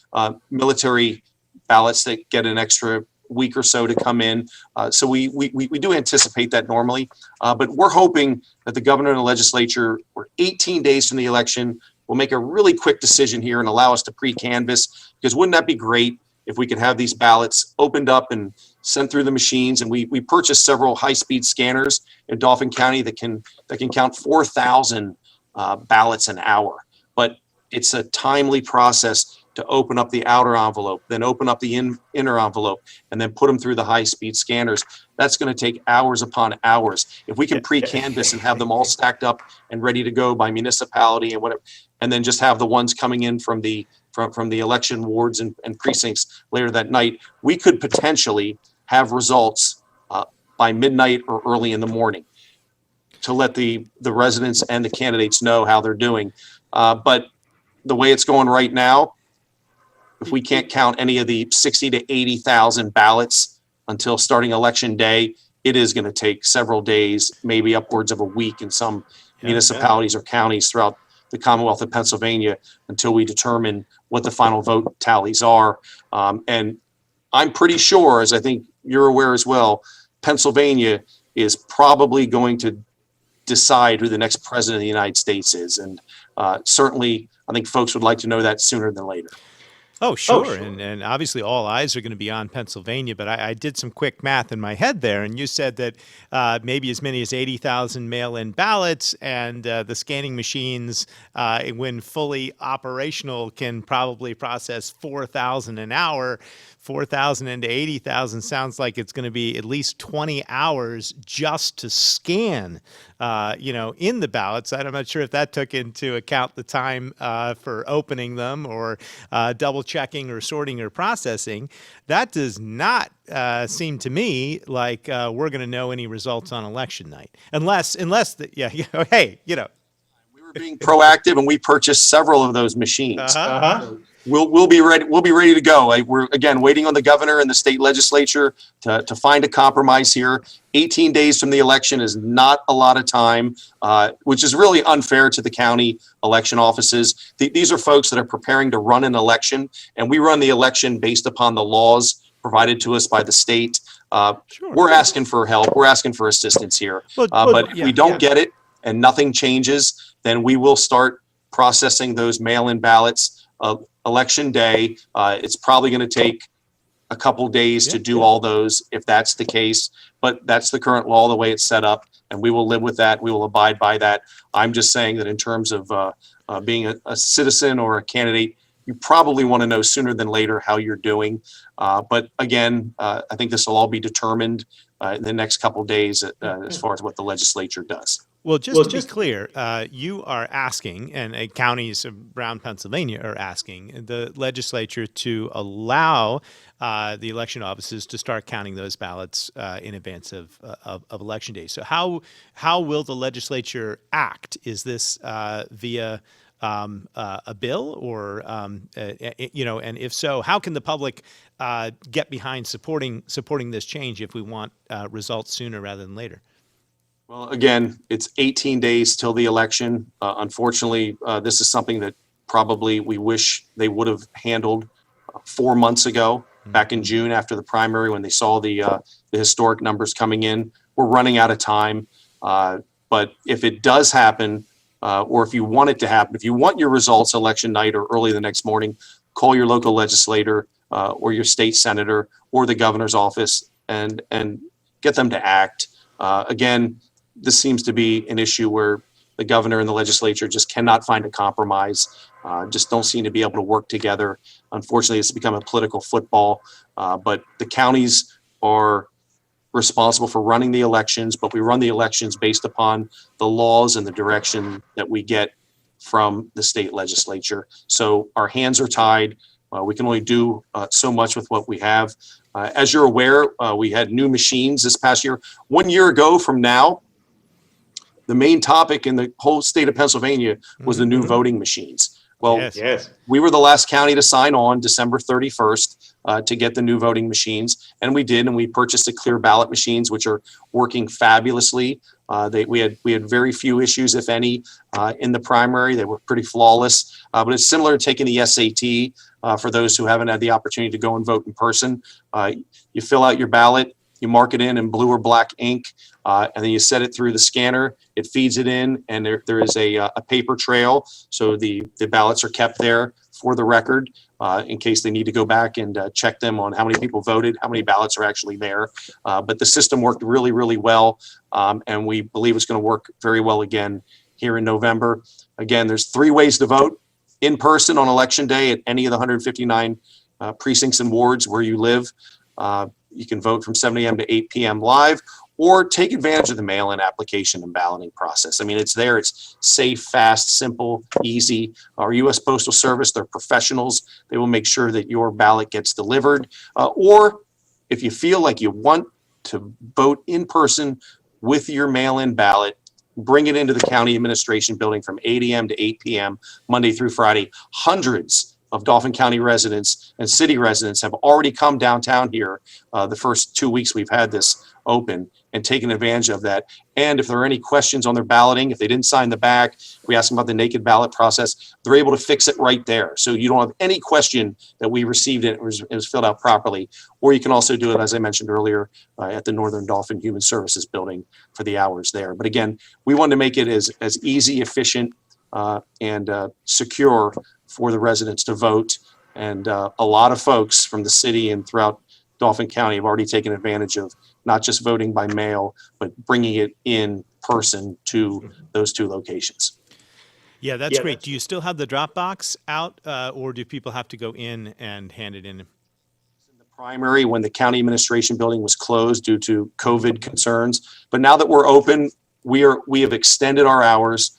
military ballots that get an extra week or so to come in. So we do anticipate that normally. But we're hoping that the governor and the legislature, we're 18 days from the election, will make a really quick decision here and allow us to pre-canvass, because wouldn't that be great if we could have these ballots opened up and sent through the machines? And we purchased several high-speed scanners in Dauphin County that can count 4,000 ballots an hour. But it's a timely process to open up the outer envelope, then open up the inner envelope, and then put them through the high-speed scanners. That's going to take hours upon hours. If we can pre-canvass and have them all stacked up and ready to go by municipality and whatever, and then just have the ones coming in from the election wards and precincts later that night, we could potentially have results by midnight or early in the morning to let the residents and the candidates know how they're doing. But the way it's going right now, if we can't count any of the 60 to 80,000 ballots until starting election day, it is going to take several days, maybe upwards of a week in some municipalities or counties throughout the Commonwealth of Pennsylvania until we determine what the final vote tallies are. And I'm pretty sure, as I think you're aware as well, Pennsylvania is probably going to decide who the next president of the United States is. And certainly, I think folks would like to know that sooner than later. Oh, sure. And obviously all eyes are going to be on Pennsylvania, but I did some quick math in my head there, and you said that maybe as many as 80,000 mail-in ballots, and the scanning machines, when fully operational, can probably process 4,000 an hour. 4,000 into 80,000 sounds like it's going to be at least 20 hours just to scan, in the ballots. I'm not sure if that took into account the time for opening them or double checking or sorting or processing. That does not seem to me like we're going to know any results on election night, unless hey, We were being proactive, and we purchased several of those machines. We'll be ready. We'll be ready to go. We're again waiting on the governor and the state legislature to find a compromise here. 18 days from the election is not a lot of time, which is really unfair to the county election offices. These are folks that are preparing to run an election, and we run the election based upon the laws provided to us by the state. Sure. We're asking for help. We're asking for assistance here. But if we don't get it and nothing changes, then we will start processing those mail-in ballots. Election day, it's probably going to take a couple days to do all those if that's the case, but that's the current law, the way it's set up, and we will live with that. We will abide by that. I'm just saying that in terms of being a citizen or a candidate, you probably want to know sooner than later how you're doing. But again, I think this will all be determined in the next couple days as far as what the legislature does. Well, just to be clear, you are asking, and counties around Pennsylvania are asking the legislature to allow the election offices to start counting those ballots in advance of election day. So how will the legislature act? Is this via a bill, or and if so, how can the public get behind supporting this change if we want results sooner rather than later? Well, again, it's 18 days till the election. Unfortunately, this is something that probably we wish they would have handled 4 months ago, back in June after the primary, when they saw the historic numbers coming in. We're running out of time. But if it does happen, or if you want it to happen, if you want your results election night or early the next morning, call your local legislator or your state senator or the governor's office and get them to act. Again, this seems to be an issue where the governor and the legislature just cannot find a compromise. just don't seem to be able to work together. Unfortunately, it's become a political football, but the counties are responsible for running the elections, but we run the elections based upon the laws and the direction that we get from the state legislature. So our hands are tied. We can only do so much with what we have. As you're aware, we had new machines this past year. 1 year ago from now, the main topic in the whole state of Pennsylvania was the new voting machines. Well, Yes. we were the last county to sign on December 31st to get the new voting machines, and we did, and we purchased the clear ballot machines, which are working fabulously. We had very few issues, if any, in the primary. They were pretty flawless, but it's similar to taking the SAT for those who haven't had the opportunity to go and vote in person. You fill out your ballot, you mark it in blue or black ink, and then you set it through the scanner. It feeds it in, and there is a paper trail, so the ballots are kept there for the record in case they need to go back and check them on how many people voted, how many ballots are actually there. But the system worked really, really well, and we believe it's going to work very well again here in November. Again, there's 3 ways to vote: in person on election day at any of the 159 precincts and wards where you live. You can vote from 7 a.m. to 8 p.m. live, or take advantage of the mail-in application and balloting process. I mean, it's there. It's safe, fast, simple, easy. Our U.S. Postal Service, they're professionals. They will make sure that your ballot gets delivered. Or if you feel like you want to vote in person with your mail-in ballot, bring it into the county administration building from 8 a.m. to 8 p.m. Monday through Friday. Hundreds of Dauphin County residents and city residents have already come downtown here the first 2 weeks we've had this open and taken advantage of that. And if there are any questions on their balloting, if they didn't sign the back, we ask them about the naked ballot process, they're able to fix it right there. So you don't have any question that we received it was filled out properly. Or you can also do it, as I mentioned earlier, at the Northern Dolphin Human Services building for the hours there. But again, we wanted to make it as easy, efficient, and secure for the residents to vote. And a lot of folks from the city and throughout Dauphin County have already taken advantage of not just voting by mail, but bringing it in person to those 2 locations. Yeah, that's great. Do you still have the drop box out, or do people have to go in and hand it in? In the primary, when the county administration building was closed due to COVID concerns, but now that we're open, we have extended our hours.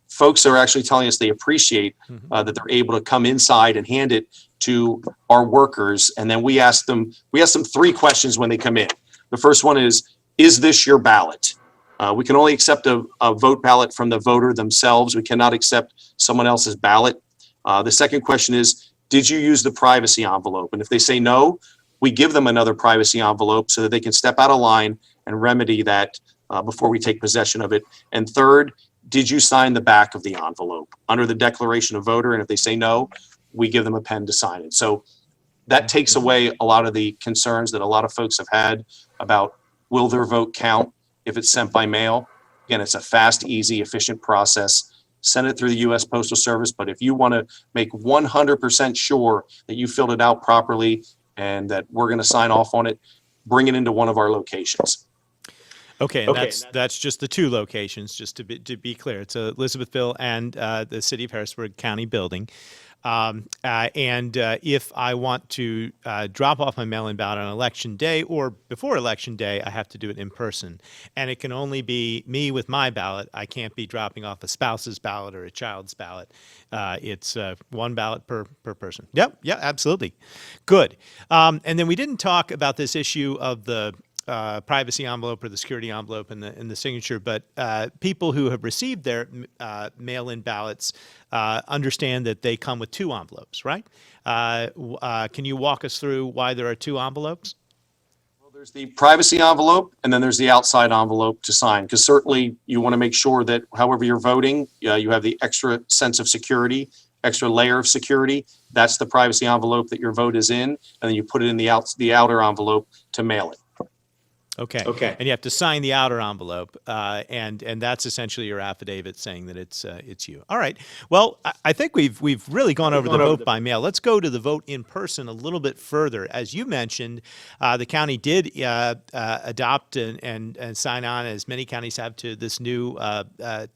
Folks are actually telling us they appreciate that they're able to come inside and hand it to our workers. And then we ask them 3 questions when they come in. The first one is this your ballot? We can only accept a vote ballot from the voter themselves. We cannot accept someone else's ballot. The second question is, did you use the privacy envelope? And if they say no, we give them another privacy envelope so that they can step out of line and remedy that before we take possession of it. And third, did you sign the back of the envelope under the declaration of voter? And if they say no, we give them a pen to sign it. So that takes away a lot of the concerns that a lot of folks have had about will their vote count if it's sent by mail. Again, it's a fast, easy, efficient process. Send it through the U.S. Postal Service. But if you want to make 100% sure that you filled it out properly and that we're going to sign off on it, bring it into one of our locations. Okay, and that's just the 2 locations, just to be clear. It's Elizabethville and the City of Harrisburg County building. And if I want to drop off my mail-in ballot on Election Day or before Election Day, I have to do it in person. And it can only be me with my ballot. I can't be dropping off a spouse's ballot or a child's ballot. It's 1 ballot per person. Yep, yeah, absolutely. Good. And then we didn't talk about this issue of the privacy envelope or the security envelope and the signature, but people who have received their mail-in ballots understand that they come with 2 envelopes, right? Can you walk us through why there are 2 envelopes? Well, there's the privacy envelope, and then there's the outside envelope to sign, because certainly you want to make sure that however you're voting, you have the extra sense of security, extra layer of security. That's the privacy envelope that your vote is in, and then you put it in the outer envelope to mail it. Okay. And you have to sign the outer envelope, and that's essentially your affidavit saying that it's you. All right. Well, I think we've really gone over the vote by mail. Let's go to the vote in person a little bit further. As you mentioned, the county did adopt and sign on, as many counties have, to this new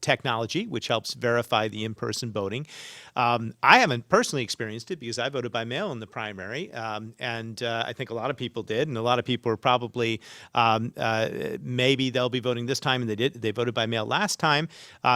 technology, which helps verify the in-person voting. I haven't personally experienced it because I voted by mail in the primary, and I think a lot of people did, and a lot of people are probably maybe they'll be voting this time, and they voted by mail last time,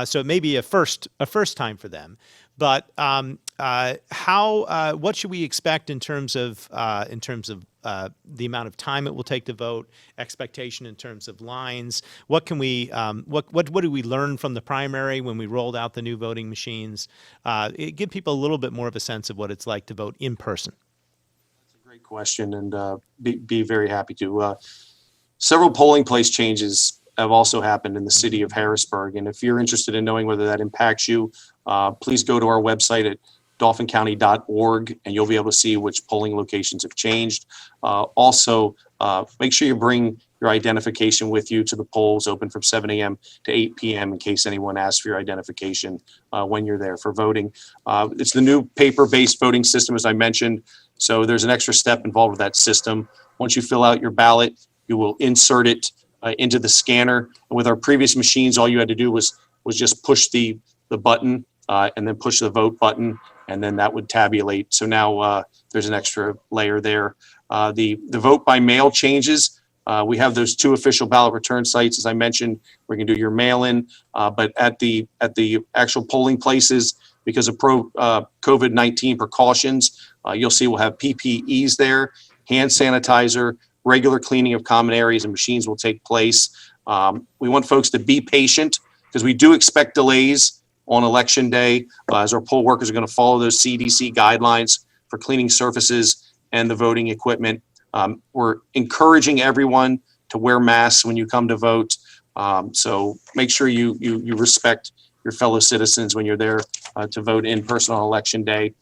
so it may be a first time for them. But what should we expect in terms of the amount of time it will take to vote, expectation in terms of lines? What can we what do we learn from the primary when we rolled out the new voting machines? Give people a little bit more of a sense of what it's like to vote in person. That's a great question, and be very happy to. Several polling place changes have also happened in the city of Harrisburg, and if you're interested in knowing whether that impacts you, please go to our website at dauphincounty.org, and you'll be able to see which polling locations have changed. Also, make sure you bring your identification with you to the polls, open from 7 a.m. to 8 p.m. in case anyone asks for your identification when you're there for voting. It's the new paper-based voting system, as I mentioned, so there's an extra step involved with that system. Once you fill out your ballot, you will insert it into the scanner. And with our previous machines, all you had to do was just push the button and then push the vote button, and then that would tabulate. So now there's an extra layer there. The vote by mail changes. We have those 2 official ballot return sites, as I mentioned, where you can do your mail-in. But at the actual polling places, because of COVID-19 precautions, you'll see we'll have PPEs there, hand sanitizer, regular cleaning of common areas and machines will take place. We want folks to be patient because we do expect delays on election day as our poll workers are going to follow those CDC guidelines for cleaning surfaces and the voting equipment. We're encouraging everyone to wear masks when you come to vote. So make sure you respect your fellow citizens when you're there to vote in person on election day.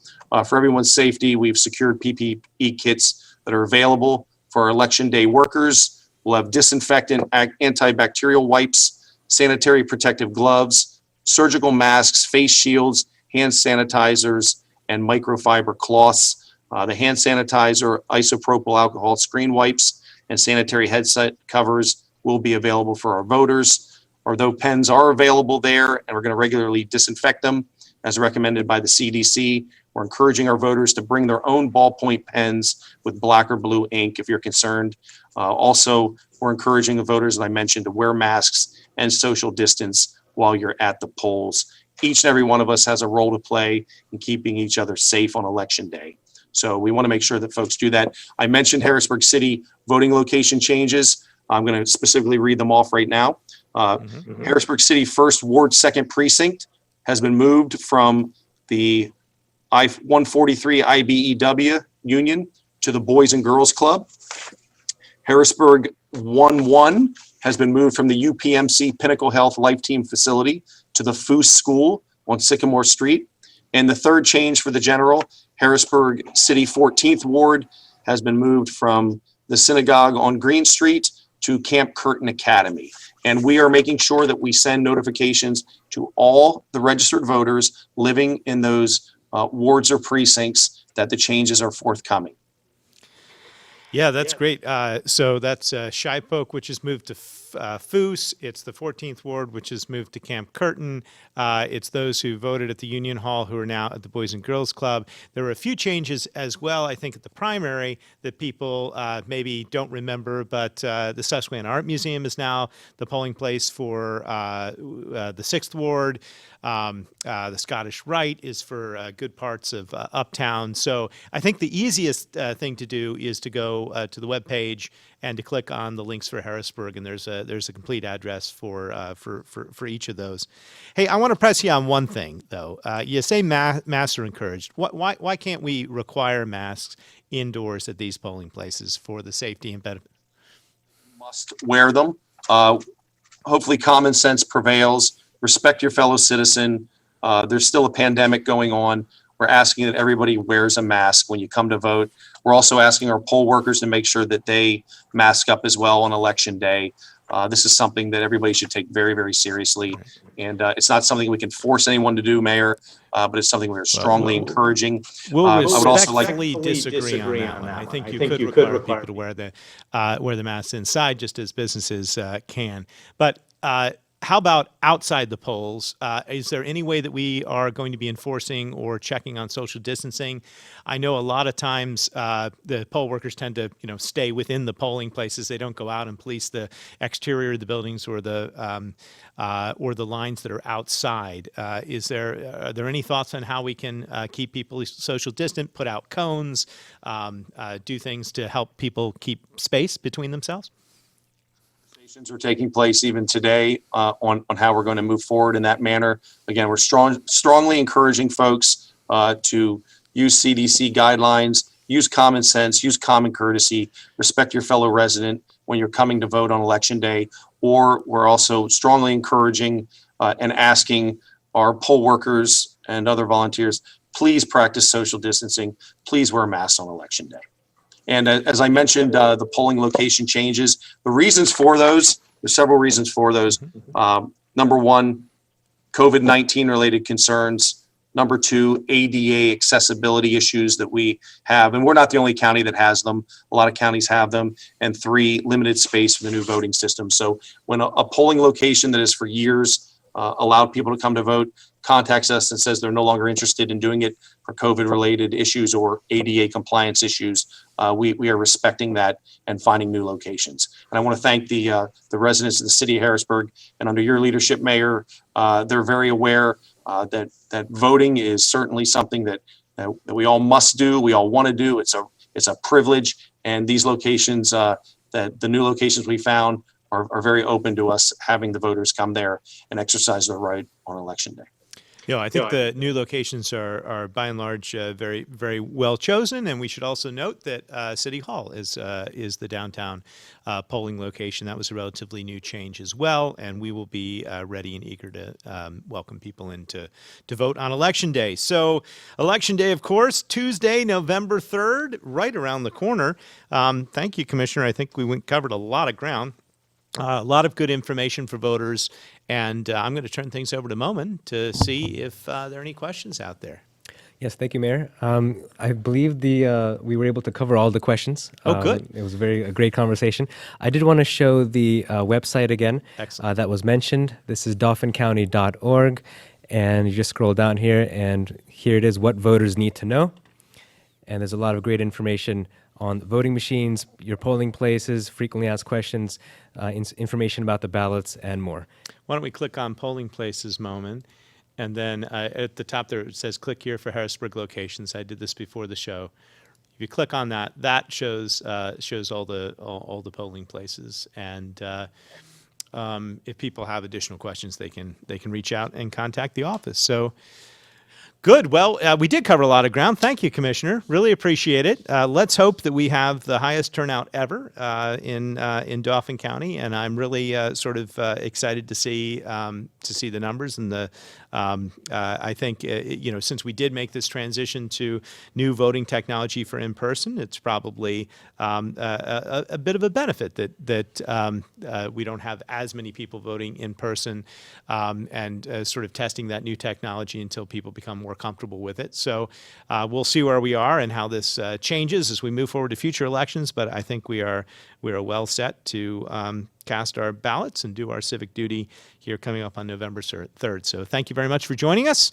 For everyone's safety, we've secured Ppp Kits that are available for our election day workers. We'll have disinfectant, antibacterial wipes, sanitary protective gloves, surgical masks, face shields, hand sanitizers, and microfiber cloths. The hand sanitizer, isopropyl alcohol screen wipes, and sanitary headset covers will be available for our voters. Although pens are available there, and we're going to regularly disinfect them as recommended by the CDC. We're encouraging our voters to bring their own ballpoint pens with black or blue ink if you're concerned. Also, we're encouraging the voters, as I mentioned, to wear masks and social distance while you're at the polls. Each and every one of us has a role to play in keeping each other safe on election day. So we want to make sure that folks do that. I mentioned Harrisburg City voting location changes. I'm going to specifically read them off right now. Harrisburg City 1st Ward 2nd Precinct has been moved from the I-143 IBEW Union to the Boys and Girls Club. Harrisburg 1-1 has been moved from the UPMC Pinnacle Health Life Team Facility to the Foose School on Sycamore Street. And the third change for the general, Harrisburg City 14th Ward has been moved from the synagogue on Green Street to Camp Curtin Academy. And we are making sure that we send notifications to all the registered voters living in those wards or precincts that the changes are forthcoming. Yeah, that's great. So that's Shipoke, which has moved to Foose. It's the 14th Ward, which has moved to Camp Curtin. It's those who voted at the Union Hall who are now at the Boys and Girls Club. There were a few changes as well, I think, at the primary that people maybe don't remember, but the Susquehanna Art Museum is now the polling place for the 6th Ward. The Scottish Rite is for good parts of Uptown. So I think the easiest thing to do is to go to the webpage and to click on the links for Harrisburg, and there's a complete address for each of those. Hey, I want to press you on one thing though. You say masks are encouraged. Why can't we require masks indoors at these polling places for the safety and benefit? Must wear them. Hopefully, common sense prevails. Respect your fellow citizen. There's still a pandemic going on. We're asking that everybody wears a mask when you come to vote. We're also asking our poll workers to make sure that they mask up as well on election day. This is something that everybody should take very, very seriously. And it's not something we can force anyone to do, Mayor, but it's something we're strongly encouraging. We'll I would also like respectfully disagree on that one. I think you could require people to wear the masks inside, just as businesses can. But how about outside the polls? Is there any way that we are going to be enforcing or checking on social distancing? I know a lot of times the poll workers tend to, stay within the polling places. They don't go out and police the exterior of the buildings or the lines that are outside. Are there any thoughts on how we can keep people social distant, put out cones, do things to help people keep space between themselves? Are taking place even today on how we're going to move forward in that manner. Again, we're strongly encouraging folks to use CDC guidelines, use common sense, use common courtesy, respect your fellow resident when you're coming to vote on election day. Or we're also strongly encouraging and asking our poll workers and other volunteers, please practice social distancing. Please wear masks on election day. And as I mentioned, the polling location changes. The reasons for those, there's several reasons for those. Number one, COVID-19 related concerns. Number two, ADA accessibility issues that we have. And we're not the only county that has them. A lot of counties have them. And three, limited space for the new voting system. So when a polling location that is for years allowed people to come to vote contacts us and says they're no longer interested in doing it for COVID-related issues or ADA compliance issues, we are respecting that and finding new locations. And I want to thank the residents of the city of Harrisburg, and under your leadership, Mayor, they're very aware that voting is certainly something that we all must do, we all want to do. It's a privilege, and these locations, that the new locations we found are very open to us having the voters come there and exercise their right on election day. I think the new locations are by and large very, very well chosen, and we should also note that City Hall is the downtown polling location. That was a relatively new change as well, and we will be ready and eager to welcome people in to vote on Election Day. So Election Day, of course, Tuesday, November 3rd, right around the corner. Thank you, Commissioner. I think we covered a lot of ground. A lot of good information for voters, and I'm going to turn things over to Momin to see if there are any questions out there. Yes, thank you, Mayor. I believe we were able to cover all the questions. Oh, good. It was a great conversation. I did want to show the website again. Excellent. That was mentioned. This is dauphincounty.org, and you just scroll down here, and here it is, what voters need to know. And there's a lot of great information on voting machines, your polling places, frequently asked questions, information about the ballots, and more. Why don't we click on polling places, Momin, and then at the top there it says click here for Harrisburg locations. I did this before the show. If you click on that, that shows all the polling places, and if people have additional questions, they can reach out and contact the office. So. Good. Well, we did cover a lot of ground. Thank you, Commissioner. Really appreciate it. Let's hope that we have the highest turnout ever in Dauphin County, and I'm really excited to see the numbers and the. I think since we did make this transition to new voting technology for in person, it's probably a bit of a benefit that we don't have as many people voting in person, and sort of testing that new technology until people become more comfortable with it. So we'll see where we are and how this changes as we move forward to future elections. But I think we are well set to cast our ballots and do our civic duty here coming up on November 3rd. So thank you very much for joining us.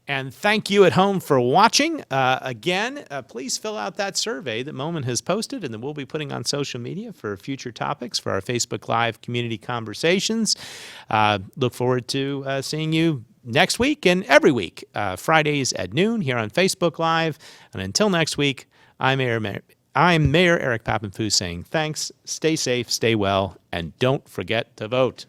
And thank you at home for watching. Again, please fill out that survey that Momin has posted, and that we'll be putting on social media for future topics for our Facebook Live community conversations. Look forward to seeing you next week and every week, Fridays at noon here on Facebook Live. And until next week, I'm Mayor Eric Papenfuse saying thanks, stay safe, stay well, and don't forget to vote.